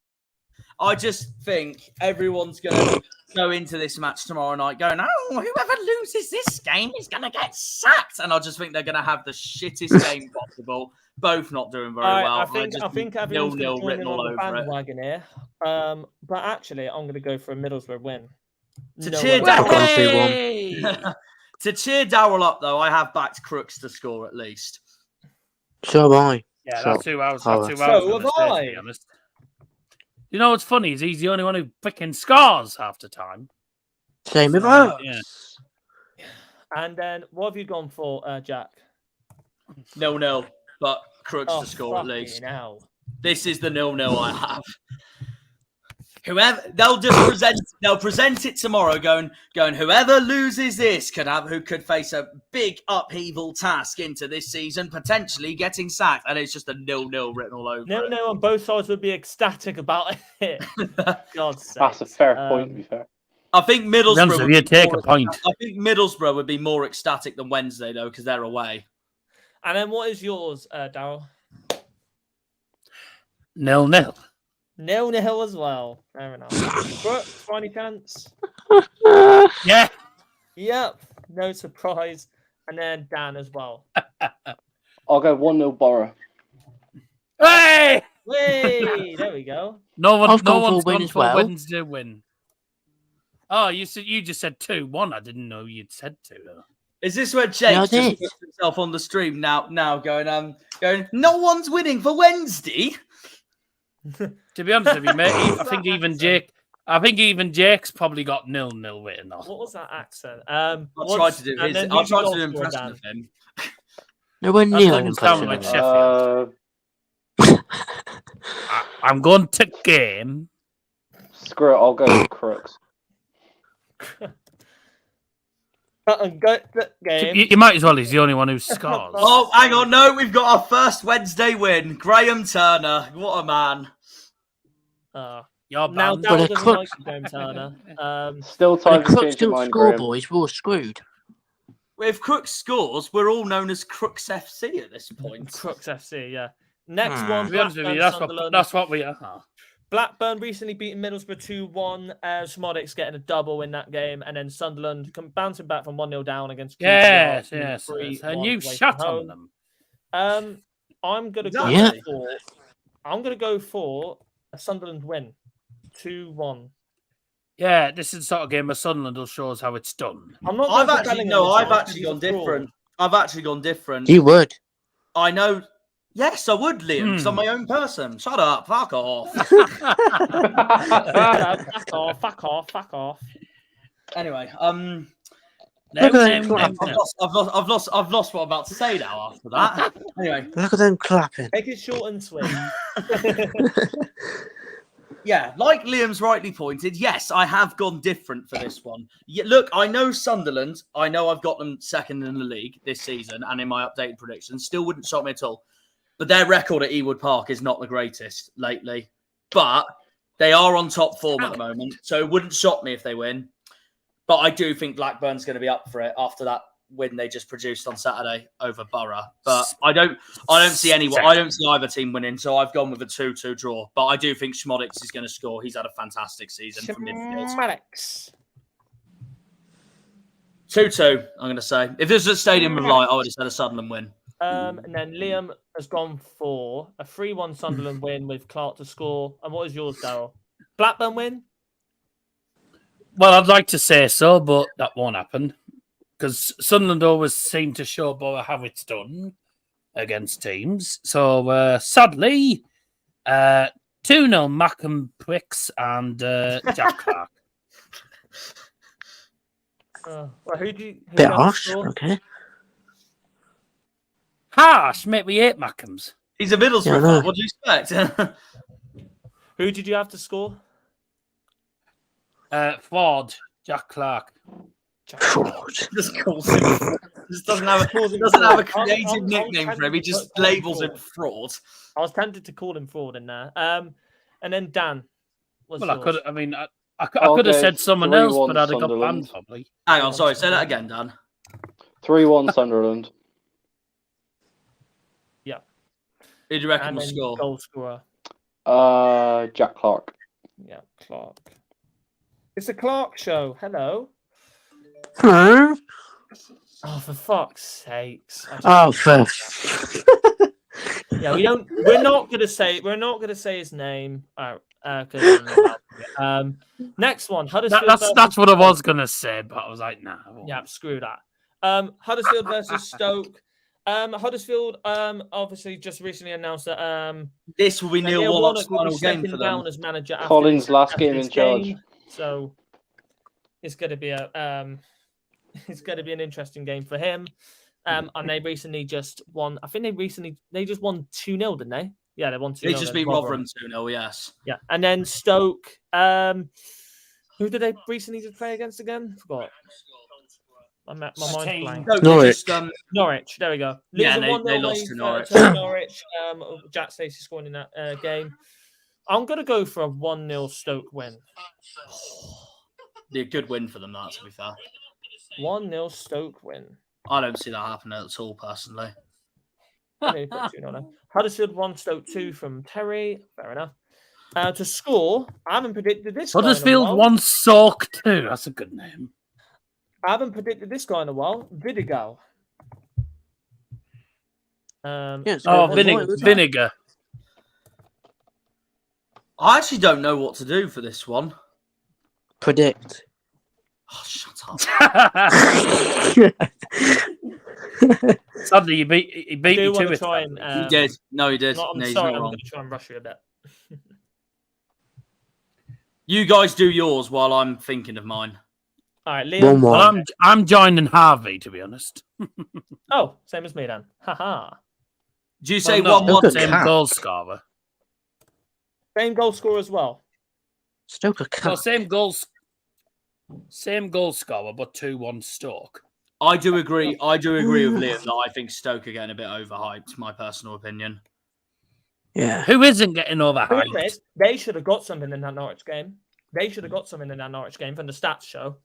I just think everyone's going to go into this match tomorrow night going, oh, whoever loses this game is going to get sacked. And I just think they're going to have the shittest game possible. Both not doing very well. I think everyone's going to join in on the bandwagon here. But actually, I'm going to go for a Middlesbrough win. To No cheer way. Darrell to cheer Darrell up, though, I have backed Crooks to score at least. So have I. Yeah, So- that's 2 hours. so That's 2 hours. have gonna stay, I. to be honest. You know what's funny is he's the only one who freaking scores half the time. Same with us. Yeah. And then, what have you gone for, Jack? 0-0, but Crooks to score at fucking least. hell. This is the 0-0 I have. Whoever they'll present it tomorrow, going. Whoever loses this could face a big upheaval task into this season, potentially getting sacked, and it's just a 0-0 written all over. No, it. on both sides would be ecstatic about it. God's sake. That's a fair point, to be fair. I think Middlesbrough. You take a point. I think Middlesbrough would be more ecstatic than Wednesday though, because they're away. And then, what is yours, Daryl? 0-0. 0-0 as well. Fair enough. Brooks, any chance? Yeah. Yep. No surprise. And then Dan as well. I'll go 1-0 Borough. Hey! Way, there we go. I've gone for a one's win gone as for well. Wednesday win. Oh, you just said 2-1. I didn't know you'd said 2. Though. Is this where Jake Yeah, I just did. puts himself on the stream now going, no one's winning for Wednesday? To be honest with you, mate, I think even Jake's probably got 0-0 written off. What was that accent? I tried to do an impression of him. No, we're That Neil doesn't sound like impression. Sheffield. I'm going to game. Screw it, I'll go with Crooks. Game. You might as well. He's the only one who scores. Oh, hang on. No, we've got our first Wednesday win. Graham Turner. What a man. You're Now banned. Dal Well, doesn't Crook- like you, Graham Turner. Still But time if to Crooks change your don't mind, score, Graham. boys, we're all screwed. If Crooks scores, we're all known as Crooks FC at this point. Crooks FC, yeah. Next Hmm. one, To be honest with you, Blackburn, Sunderland. that's what we are. Blackburn recently beaten Middlesbrough 2-1. Schmodic's getting a double in that game, and then Sunderland bouncing back from 1-0 down against QPR. Yes. 3-1 And you away shut from on home. them. I'm gonna go Yeah. for. I'm gonna go for a Sunderland win, 2-1. Yeah, this is the sort of game where Sunderland will show us how it's done. I'm not. I've going for actually Bellingham this I've time, actually he's a gone fraud. different. I've actually gone different. You would. I know. Yes, I would, Liam, because I'm Hmm. my own person. Shut up. Fuck off. Fuck off. Anyway, No, Look at that no, clap. no. I've lost what I'm about to say now after that. Anyway, Look at them clapping. Make it short and sweet. yeah, like Liam's rightly pointed, yes, I have gone different for this one. Yeah, look, I know Sunderland. I know I've got them second in the league this season and in my updated predictions. Still wouldn't shock me at all. But their record at Ewood Park is not the greatest lately. But they are on top form at the moment, so it wouldn't shock me if they win. But I do think Blackburn's going to be up for it after that win they just produced on Saturday over Borough. But I don't see either team winning, so I've gone with a 2-2 draw. But I do think Schmodix is going to score. He's had a fantastic season from midfield. Schmodix. 2-2, I'm going to say. If this was a Stadium of Light, I would have said a Sunderland win. And then Liam has gone for a 3-1 Sunderland win with Clark to score. And what is yours, Daryl? Blackburn win? Well, I'd like to say so, but that won't happen. Because Sunderland always seem to show Borough how it's done against teams. So, sadly, 2-0 Mackham Pricks and Jack Clark. Well, who Bit has harsh. scored? Okay. Harsh, mate, we hate Mackhams. He's a Middlesbrough Yeah, I know. fan. What do you expect? Who did you have to score? Ford, Jack Clark. Fraud. Just calls him. Just doesn't have a creative nickname for him. He just labels him fraud. I was tempted to call him fraud in there. And then Dan. Well, yours? I could have Okay, said someone 3-1 else, but I'd have got Sunderland. banned probably. Hang on, sorry. Say that again, Dan. 3-1 Sunderland. Who do you reckon And will then score? goal scorer. Jack Clark. Yeah, Clark. It's the Clark show. Hello. Hello. Oh, for fuck's sakes! Oh, for. Yeah, we're not gonna say his name. Next one, Huddersfield. That's what I was gonna say, but I was like, nah. I won't. Yeah, screw that. Huddersfield versus Stoke. Huddersfield obviously just recently announced that This will be Neil Warnock's will be final game stepping for down them. as manager. After Collins' this- last after game this in charge. game. So it's going to be it's going to be an interesting game for him. And they recently just won. I think they just won 2-0, didn't they? Yeah, they won 2-0. They just beat Rotherham 2-0, yes. Yeah, and then Stoke. Who did they recently just play against again? Forgot. My mind's blank. No, Norwich. Norwich. There we go. Yeah, Losing they 1-0 lost to Norwich. Norwich. Jack Stacey scoring in that game. I'm gonna go for a 1-0 Stoke win. Be a good win for them, that, to be fair. 1-0 Stoke win. I don't see that happening at all, personally. Maybe put 2-0 there. Huddersfield 1, Stoke 2 from Terry. Fair enough. To score, I haven't predicted this. guy in a Huddersfield while. 1, Soak 2. That's a good name. I haven't predicted this guy in a while. Vidigal. Yeah, it's Oh, good. vinegar. I actually don't know what to do for this one. Predict. Oh, shut up. Sadly, he beat I me do to want to it. try and. He did. No, he did. I'm No, he's sorry, not I'm wrong. going to try and rush you a bit. You guys do yours while I'm thinking of mine. All right, 1-1. Liam. Well, I'm joining Harvey, to be honest. Oh, same as me then. Haha. Do you say Well, no, 1-1? Good same cat. goal scorer. Same goal scorer as well. Stoke a Well, cat. same goal scorer, but 2-1 Stoke. I do agree. I do agree with Liam that I think Stoke are getting a bit overhyped. My personal opinion. Yeah. Who isn't getting To be overhyped? honest, they should have got something in that Norwich game. They should have got something in that Norwich game from the stats show.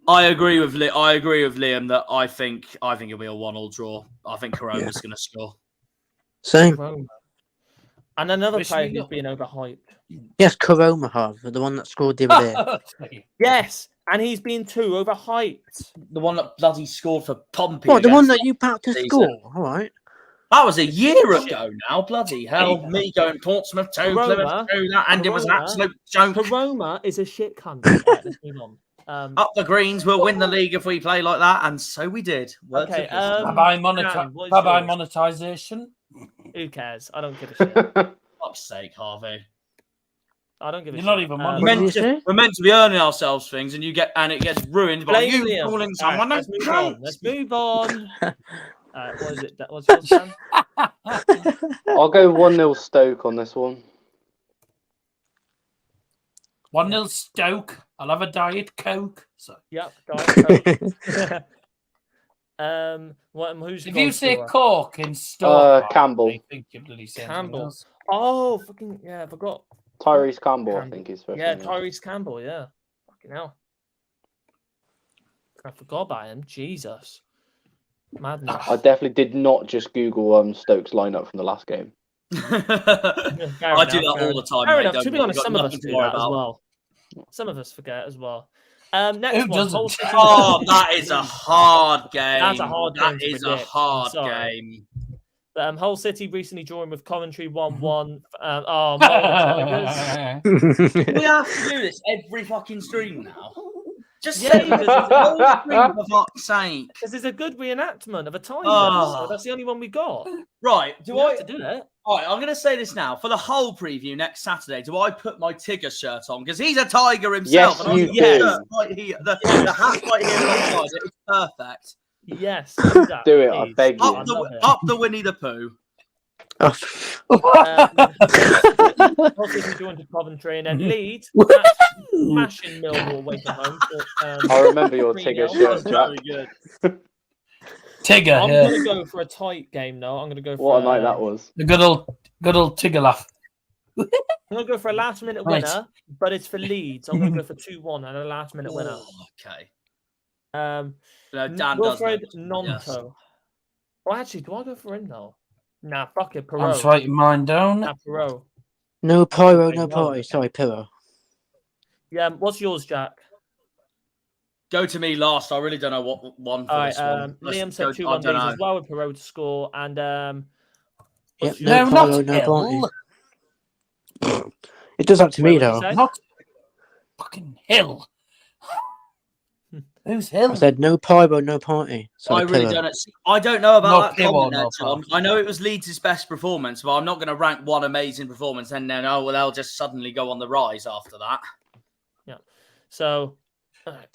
I agree with Liam that I think it'll be a 1-1 draw. I think Corona's going to score. Same. Roma. And another Wish player me who's luck. being overhyped. Yes, Koroma have the one that scored the other day. Yes, and he's been too overhyped. The one that bloody scored for Pompey. What, the one against that you backed to season. score? All right. That was a year ago now. Bloody hell. Hey. Me going Portsmouth 2, Roma. Plymouth 2. That ending was an Roma. absolute joke. Roma is a shit cunt. Right, let's move on. Up the greens, we'll win the league if we play like that. And so we did. Words Okay, of wisdom. Dan, what is Bye-bye yours? monetization. Who cares? I don't give a shit. Fuck's sake, Harvey. I don't give a You're shit. not even What We're did you say? meant to be earning ourselves things, and it gets ruined by Blame you Liam. calling All right, someone. let's move on. Let's move on. What is it? What's yours, Dan? I'll go 1-0 Stoke on this one. 1-0 Stoke. I'll have a Diet Coke. So Yep. Diet Coke. Who's if goal you say scorer? Cork in Stoke, Campbell. I think you're bloody saying Campbell. something else. Oh, fucking yeah! I forgot. Tyrese Campbell, I Campbell. think, is first. Yeah, name. Tyrese Campbell. Yeah. Fucking hell. I forgot about him. Jesus. Madness. I definitely did not just Google Stoke's lineup from the last game. I do that all the time. Fair mate, enough. don't To be worry, honest, you've got some of us nothing to do worry that as about. well. Some of us forget as well. Next Who one. doesn't? Hull City- Oh, that is a hard game. That's a hard game That to is a predict. hard I'm sorry. game. Hull City recently drawing with Coventry 1-1. Oh, Tigers. We have to do this every fucking stream now. Just Yeah, say because this whole stream, for fuck's sake. Because it's a good reenactment of a Tigers. Oh. So that's the only one we got. Right, We have to do it. All right, I'm going to say this now. For the whole preview next Saturday, do I put my Tigger shirt on? Because he's a Tiger himself. Yes, and you I've got do. the shirt right here, the hat right here alongside it. It's perfect. Yes. Do that, Do it, I please. beg you. I love it. Up the Winnie the Pooh. Oh, Hull City joined to Coventry and then Leeds. Smashing Millwall away from home. I remember your 3-0. Tigger shirt, Very Jack. good. Tigger, I'm yeah. going to go for a tight game, though. I'm going to go for What a night that was. The good old Tigger laugh. I'm going to go for a last-minute Right. winner, but it's for Leeds. I'm going to go for 2-1 and a last-minute winner. Oh, okay. No, Dan does know. Wilfred Nonto. Yes. Well, actually, do I go for him, though? Nah, fuck it. I'm Perot. just writing mine down. Nah, Perot. no pyro, Okay, no no. party. Sorry, Pyro. Yeah, what's yours, Jack? Go to me last. I really don't know what one for All right, this one. Liam said Let's 2-1 go- I don't Leeds know. as well with Perot to score. And Yep, what's no yours? No, pyro, not no party. Hill. It does that to me, Wait, what though. did you say? Not fucking Hill. Who's I Hill? said no pyro, no party. I Sorry, really Pyro. don't. I don't know about No that Pivot, comment there, no John. Pivot. I know it was Leeds' best performance, but I'm not going to rank one amazing performance and then they'll just suddenly go on the rise after that. So,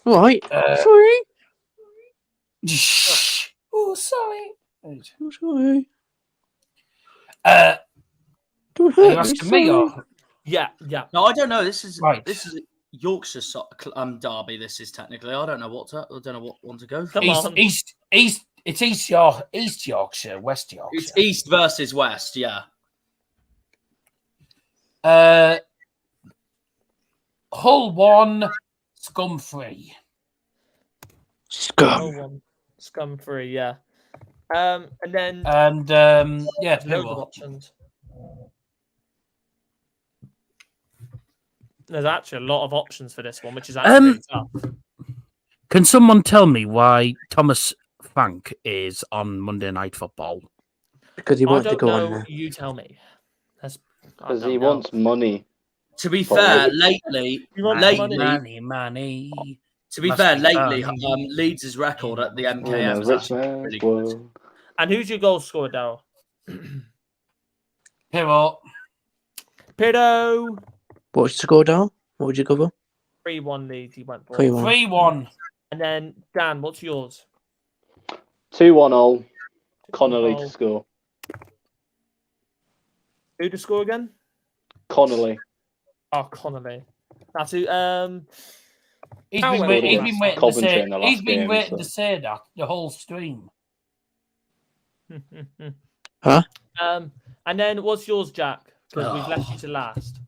All right. Uh, Sorry. Oh, sorry. I'm sorry. Are Don't you hurt me. asking me sorry. or? yeah. No, I don't know. This is Right. Yorkshire derby. This is technically. I don't know what one to go for. Come on. East. It's East Yorkshire, West Yorkshire. It's East versus West. Yeah. Hull 1, Scum 3. Scum. No one. Scum free, yeah. And then And yeah, there's loads of Pivot. options. There's actually a lot of options for this one, which is actually really tough. Can someone tell me why Thomas Frank is on Monday Night Football? Because he I wants to don't go know. on there. You tell me. I Because don't he know. wants money. To be fair, lately, You want money. to be Must fair, be lately, fun. Leeds' record at the Oh, MKF no, is rich actually man's really good. world. And who's your goal scorer, Daryl? Pivot. Pido. What's the score, Dal? What would you go for? 3-1 Leeds. He went for 3-1. 3-1. And then Dan, what's yours? 2-1 all. Connolly to 2-1. score. Who to score again? Connolly. Oh, Connolly. That's who. He's How been, well waiting, done. he's been waiting to Coventry say. in the last He's been game, waiting so. to say that the whole stream. Huh? And then what's yours, Jack? Because we've left you to last.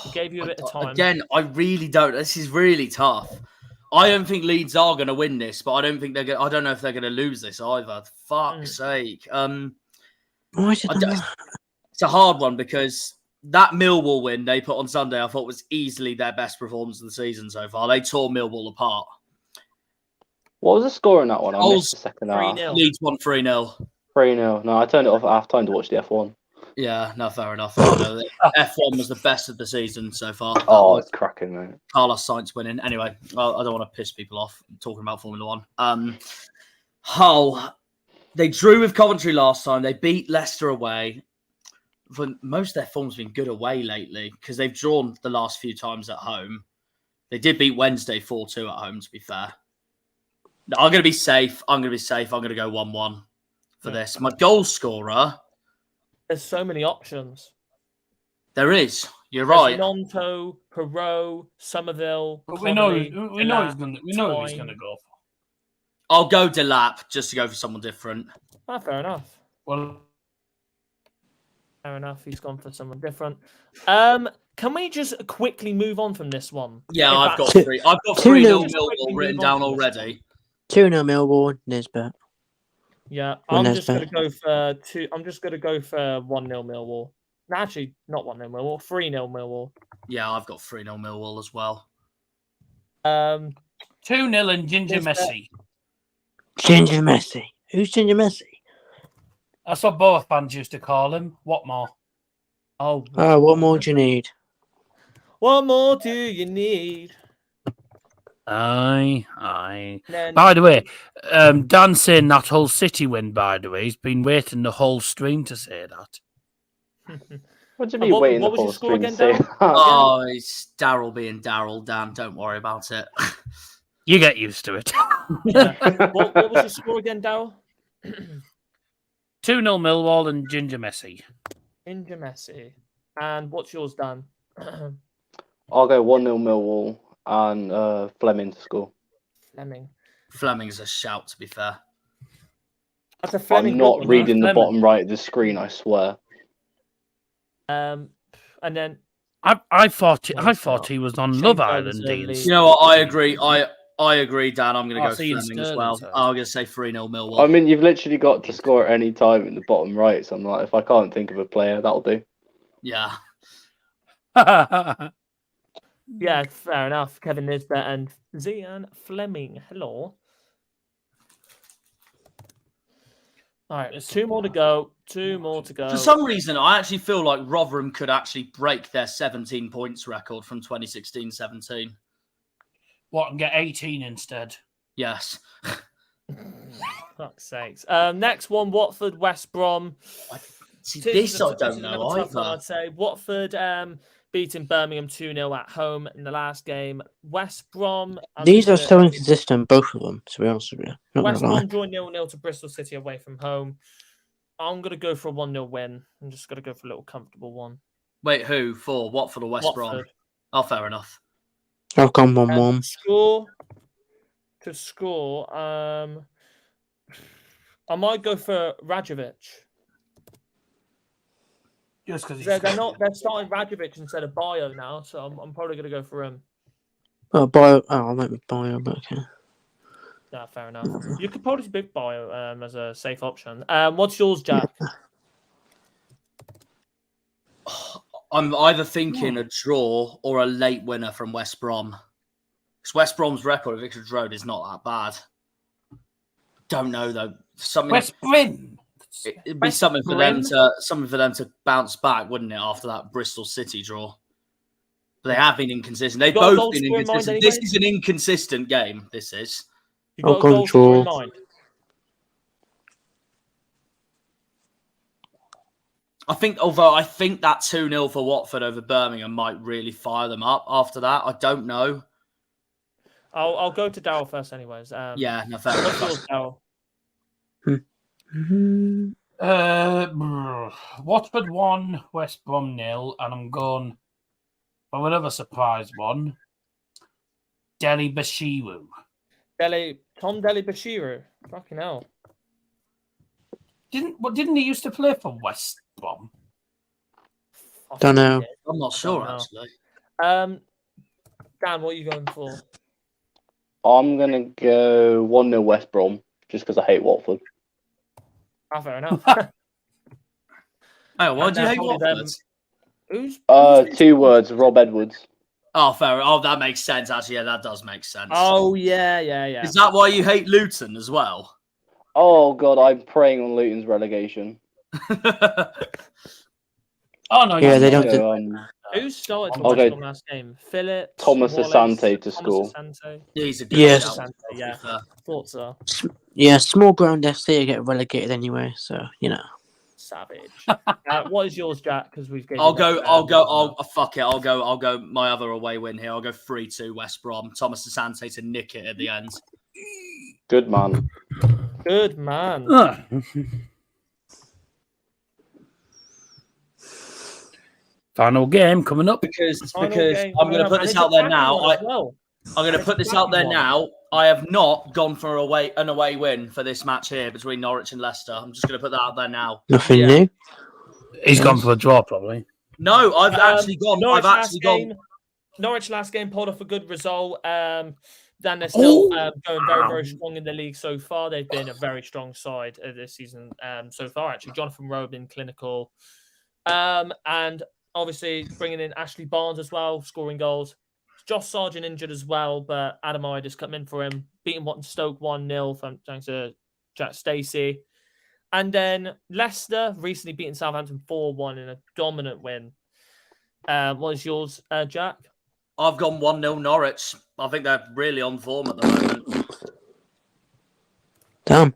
We gave you a bit of time. Again, I really don't. This is really tough. I don't think Leeds are going to win this, but I don't think they're going. I don't know if they're going to lose this either. Fuck's sake. Why is it done that? It's a hard one because that Millwall win they put on Sunday, I thought was easily their best performance of the season so far. They tore Millwall apart. What was the score in that one? I Goals, missed the second half. 3-0. Leeds won 3-0. 3-0. No, I turned it off at half time to watch the F1. Yeah, no, fair enough. The F1 was the best of the season so far. Oh, it's cracking, mate. Carlos Sainz winning. Anyway, I don't want to piss people off talking about Formula One. Hull, they drew with Coventry last time. They beat Leicester away. For most of their form's been good away lately because they've drawn the last few times at home. They did beat Wednesday 4-2 at home, to be fair. No, I'm going to be safe. I'm going to go 1-1 for this. My goal scorer. There's so many options. There is. You're There's right. Nonto, Perot, Somerville. But we know Connolly, he's Delap, going to Twine. go for. I'll go Delap just to go for someone different. Ah, fair enough. Well, Fair enough. He's gone for someone different. Can we just quickly move on from this one? Yeah, In I've fact, got 3. I've got 3-0 Millwall written down already. 2-0 Millwall, Nisbet. Yeah, Well, I'm that's just gonna better. go for 2. I'm just gonna go for 1-0 Millwall. No, actually, not 1-0 Millwall. 3-0 Millwall. Yeah, I've got 3-0 Millwall as well. 2-0 and Ginger Nisbet. Messi. Ginger Messi. Who's Ginger Messi? That's what both fans used to call him. What more? Oh, Oh, what more do you need? what more do you need? Aye. Then, By the way, Dan saying that whole City win, by the way, he's been waiting the whole stream to say that. What do you And mean waiting the what was your whole score stream to again, say Darryl? that? Oh, it's Daryl being Daryl, Dan. Don't worry about it. You get used to it. Yeah. what was your score again, Daryl? 2-0 Millwall and Ginger Messi. Ginger Messi. And what's yours, Dan? I'll go 1-0 Millwall and Fleming to score. Fleming. Fleming's a shout, to be fair. That's a Fleming. I'm not goal, reading the Fleming. bottom right of the screen, I swear. And then I thought not. he was on Shane Love Ferguson Island deals. leads. You know what? I agree. I agree, Dan. I'm going to Oh, go see, Fleming as Sterling well. said. I'm going to say 3-0 Millwall. I mean, you've literally got to score at any time in the bottom right. So I'm like, if I can't think of a player, that'll do. Yeah. Yeah, fair enough. Kevin Nisbet and Zian Fleming. Hello. All right, there's 2 more to go. 2 more to go. For some reason, I actually feel like Rotherham could actually break their 17 points record from 2016-17. What, and get 18 instead? Yes. Fuck's sakes. Next one, Watford, West Brom. See, This is I this don't is know another tough one, either. I'd say. Watford beating Birmingham 2-0 at home in the last game. West Brom. These are so inconsistent, both of them, to be honest with you. Not West gonna lie. Brom draw 0-0 to Bristol City away from home. I'm going to go for a 1-0 win. I'm just going to go for a little comfortable one. Wait, who? For Watford or West Brom? Watford. Oh, fair enough. I've gone 1-1. To score, I might go for Rajovic. Just because They're starting Rajovic instead of Bio now, so I'm probably going to go for him. I went with Bio, but okay. Yeah, fair enough. You could probably pick Bio as a safe option. What's yours, Jack? I'm either thinking a draw or a late winner from West Brom. Because West Brom's record at Vicarage Road is not that bad. Don't know, though. Something. West Brim. It'd be something for them to bounce back, wouldn't it? After that Bristol City draw, but they have been inconsistent. They've both been inconsistent. This is an inconsistent game. This is. You got a goal scorer in mind? I think that 2-0 for Watford over Birmingham might really fire them up after that. I don't know. I'll go to Darryl first, anyways. Yeah, no, fair enough. Watford 1, West Brom 0, and I'm going for another surprise one. Dele Bashiru. Tom Dele Bashiru. Fucking hell. Didn't he used to play for West Brom? Don't know. I'm not sure actually. Dan, what are you going for? I'm going to go 1-0 West Brom, just because I hate Watford. Ah, fair enough. Oh, why do you hate Watford? Who's 2 words, Rob Edwards. Oh, fair. Oh, that makes sense, actually. Yeah, that does make sense. Oh, yeah. Is that why you hate Luton as well? Oh, God, I'm praying on Luton's relegation. Oh, no. Yeah, they don't. Who started from last game? Philip Thomas Asante to score. He's a good Yes. Yeah, thought so. Yeah, small ground FC get relegated anyway, so you know. Savage. What is yours, Jack? Because we've. I'll fuck it. I'll go. My other away win here. I'll go 3-2 West Brom. Thomas Asante to nick it at the end. Good man. Good man. Final game coming up. Because I'm going to put this out there now. I'm going to put this out there now. I have not gone for an away win for this match here between Norwich and Leicester. I'm just going to put that out there now. Nothing new. He's gone for a draw, probably. No, I've actually gone. Norwich last game pulled off a good result. Then they're still going very, very strong in the league so far. They've been a very strong side this season so far, actually. Jonathan Rowe been clinical. And obviously bringing in Ashley Barnes as well, scoring goals. Josh Sargent injured as well, but Adam Ide has come in for him, beating Stoke 1-0 thanks to Jack Stacey. And then Leicester recently beating Southampton 4-1 in a dominant win. What is yours, Jack? I've gone 1-0 Norwich. I think they're really on form at the moment. Damn.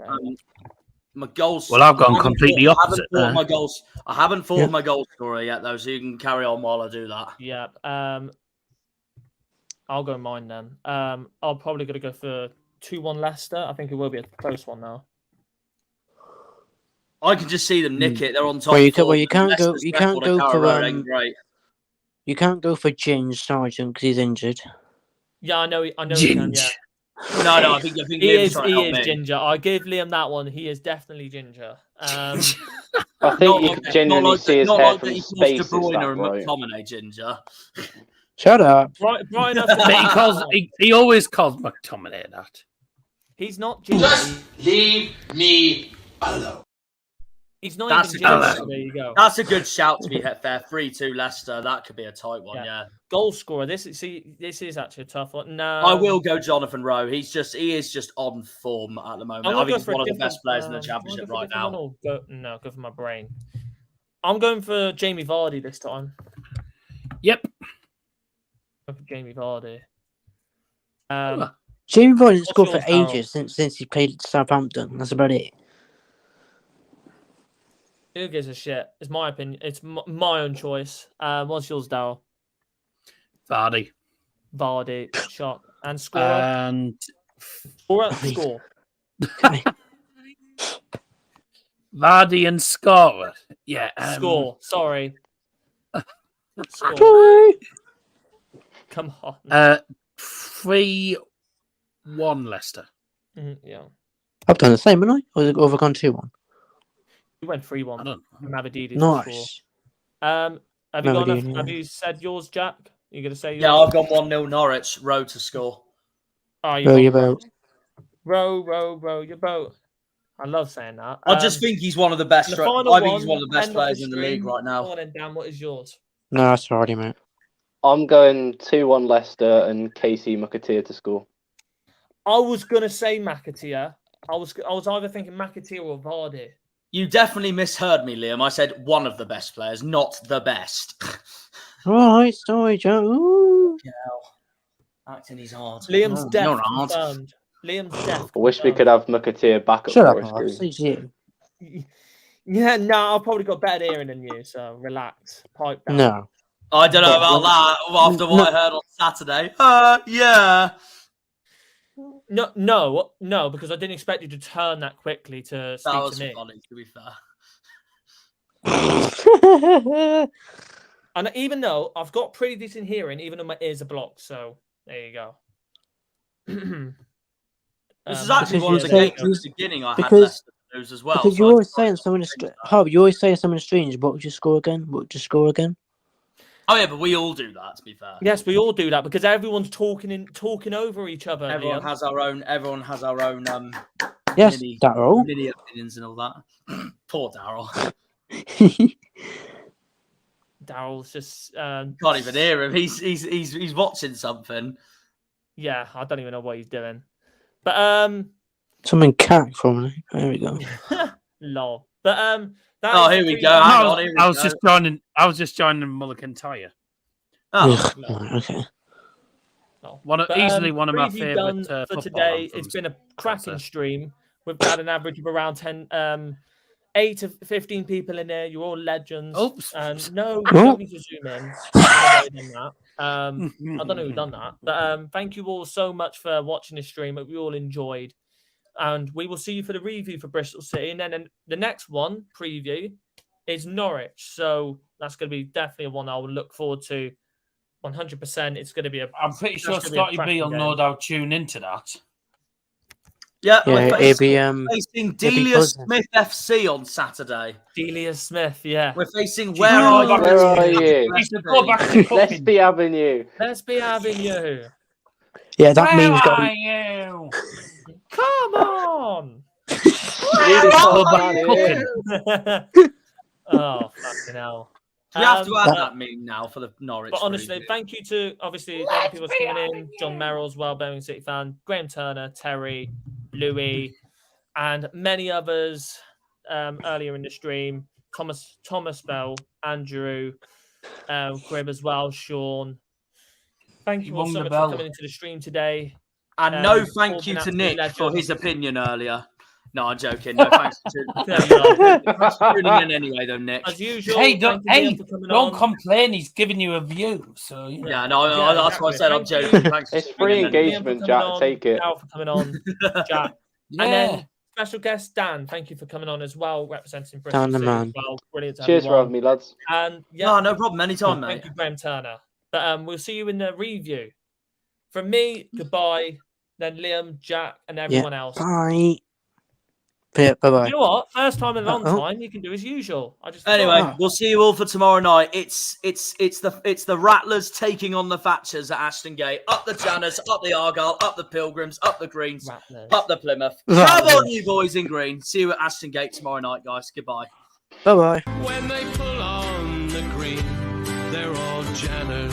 My goals. Well, I've gone completely opposite. I haven't thought of my goal scorer yet, though, so you can carry on while I do that. Yeah. I'll go mine then. I'll probably going to go for 2-1 Leicester. I think it will be a close one now. I can just see them nick it. They're on top. You can't go for Ginge Sargent because he's injured. Yeah, I know he can. Yeah. No, I think he is Ginger. I give Liam that one. He is definitely Ginger. I think you can genuinely see his hair from space. De Bruyne and McTominay Ginger. Shut up. Brian he always calls McTominay that. He's not Ginger. Just leave me alone. He's not even Ginger. So there you go. That's a good shout, to be fair. 3-2 Leicester. That could be a tight one, yeah. Goal scorer. This is actually a tough one. No. I will go Jonathan Rowe. He is just on form at the moment. I think he's one of the best players in the Championship right now. Go for my brain. I'm going for Jamie Vardy this time. Yep. Go for Jamie Vardy. Jamie Vardy has scored for ages since he played Southampton. That's about it. Who gives a shit? It's my opinion. It's my own choice. What's yours, Darryl? Vardy. Shot. And scorer? Score. Vardy and scorer. Yeah. Score. Sorry. Score. Come on. 3-1 Leicester. Yeah. I've done the same, haven't I? Or has it overgone 2-1? You went 3-1. I don't know. Nice. Have you said yours, Jack? You're going to say yours? Yeah, I've gone 1-0 Norwich. Rowe to score. Row your boat. Row your boat. I love saying that. I just think he's one of the best. I think he's one of the best players in the league right now. Go on then, Dan, what is yours? No, sorry, mate. I'm going 2-1 Leicester and Casey McAteer to score. I was going to say McAteer. I was either thinking McAteer or Vardy. You definitely misheard me, Liam. I said one of the best players, not the best. Right, sorry, Joe. Ooh. Acting is hard. Liam's No, death you're not. confirmed. Liam's death. I wish we could have McAteer back up Shut for up, us. Harv. 'cause It's you. Yeah, no, I've probably got better hearing than you, so relax. Pipe down. No. I don't know about that after what I heard on Saturday. Yeah. No, because I didn't expect you to turn that quickly to speak That was to me. funny, to be fair. And even though I've got pretty decent hearing, even though my ears are blocked, so there you go. This is actually Because one of the you say- games at the beginning I had because- Leicester to lose as well. Because so you're I always tried saying to someone change that. Harvey, you always say someone strange. What would you score again? What would you score again? Oh yeah, but we all do that, to be fair. Yes, we all do that because everyone's talking over each other. Everyone Liam. has our own Yes, mini Daryl. opinions and all that. Poor Daryl. Daryl's just Can't even hear him. He's watching something. yeah, I don't even know what he's doing. But Something cack from me. There we go. lol. But that Oh, is here the we go. preview. Hang No, on, here we I was go. just joining Mulligan Tire. Oh, Ugh, no. right, okay. No. Easily one of my preview favourite done for football today. anthems. It's been a cracking That's it. stream. We've had an average of around 8 to 15 people in there. You're all legends. Oops. And no, you Oh. don't need to zoom in. I don't know who done that. I don't know who done that. But thank you all so much for watching this stream. We all enjoyed. And we will see you for the review for Bristol City. And then the next one, preview, is Norwich. So that's going to be definitely one I will look forward to 100%. It's going to be I'm pretty sure That's gonna be a Scotty B will cracking no game. doubt tune into that. yeah, Yeah, we're it'd facing, be facing it'd be Delia buzzing. Smith FC on Saturday. Delia Smith. Yeah. We're facing Where Where are Are you? Where are You? you? We should go back to cooking. Lesby Avenue. Let's be having you. Yeah, that Where meme's got. are you? Come on. Really Go hot back man to here. cooking. Oh, fucking hell. We have to add That- that meme now for the Norwich. But honestly, review. thank you to obviously the other people coming in. John Merrill as well, Birmingham City fan, Graham Turner, Terry, Louis, and many others earlier in the stream. Thomas Bell, Andrew, Grib as well, Sean. Thank you all Rung so the much bell. for coming into the stream today. And no all thank you been to absolute Nick for legends. his opinion earlier. No, I'm joking. No thanks for tuning in anyway, though, Nick. As usual, Hey, thank you, Liam, for coming don't on. complain. He's giving you a view. So you know. Yeah, no, Yeah, that's what I said. I'm exactly. joking. Thanks It's for free tuning in. engagement, Jack. Take it. Al for coming on, Jack. Yeah. And then special guest Dan, thank you for coming on as well, representing Bristol Dan the City man. as well. Brilliant to have Cheers you for on. having me, lads. And yeah, No, no problem. Anytime, mate. thank you, Graham Turner. But we'll see you in the review. From me, goodbye. Then Liam, Jack, and everyone else. Bye. Yeah, bye-bye. You know what? First time in a long Uh-oh. time, you can do as usual. I just Anyway, thought- we'll see you all for tomorrow night. It's the Rattlers taking on the Thatchers at Ashton Gate. Up the Janners, up the Argyle, up the Pilgrims, up the Greens, Rattlers. up the Plymouth. Rattlers. Come on, you boys in green. See you at Ashton Gate tomorrow night, guys. Goodbye. Bye-bye. When they pull on the green, they're all Janners.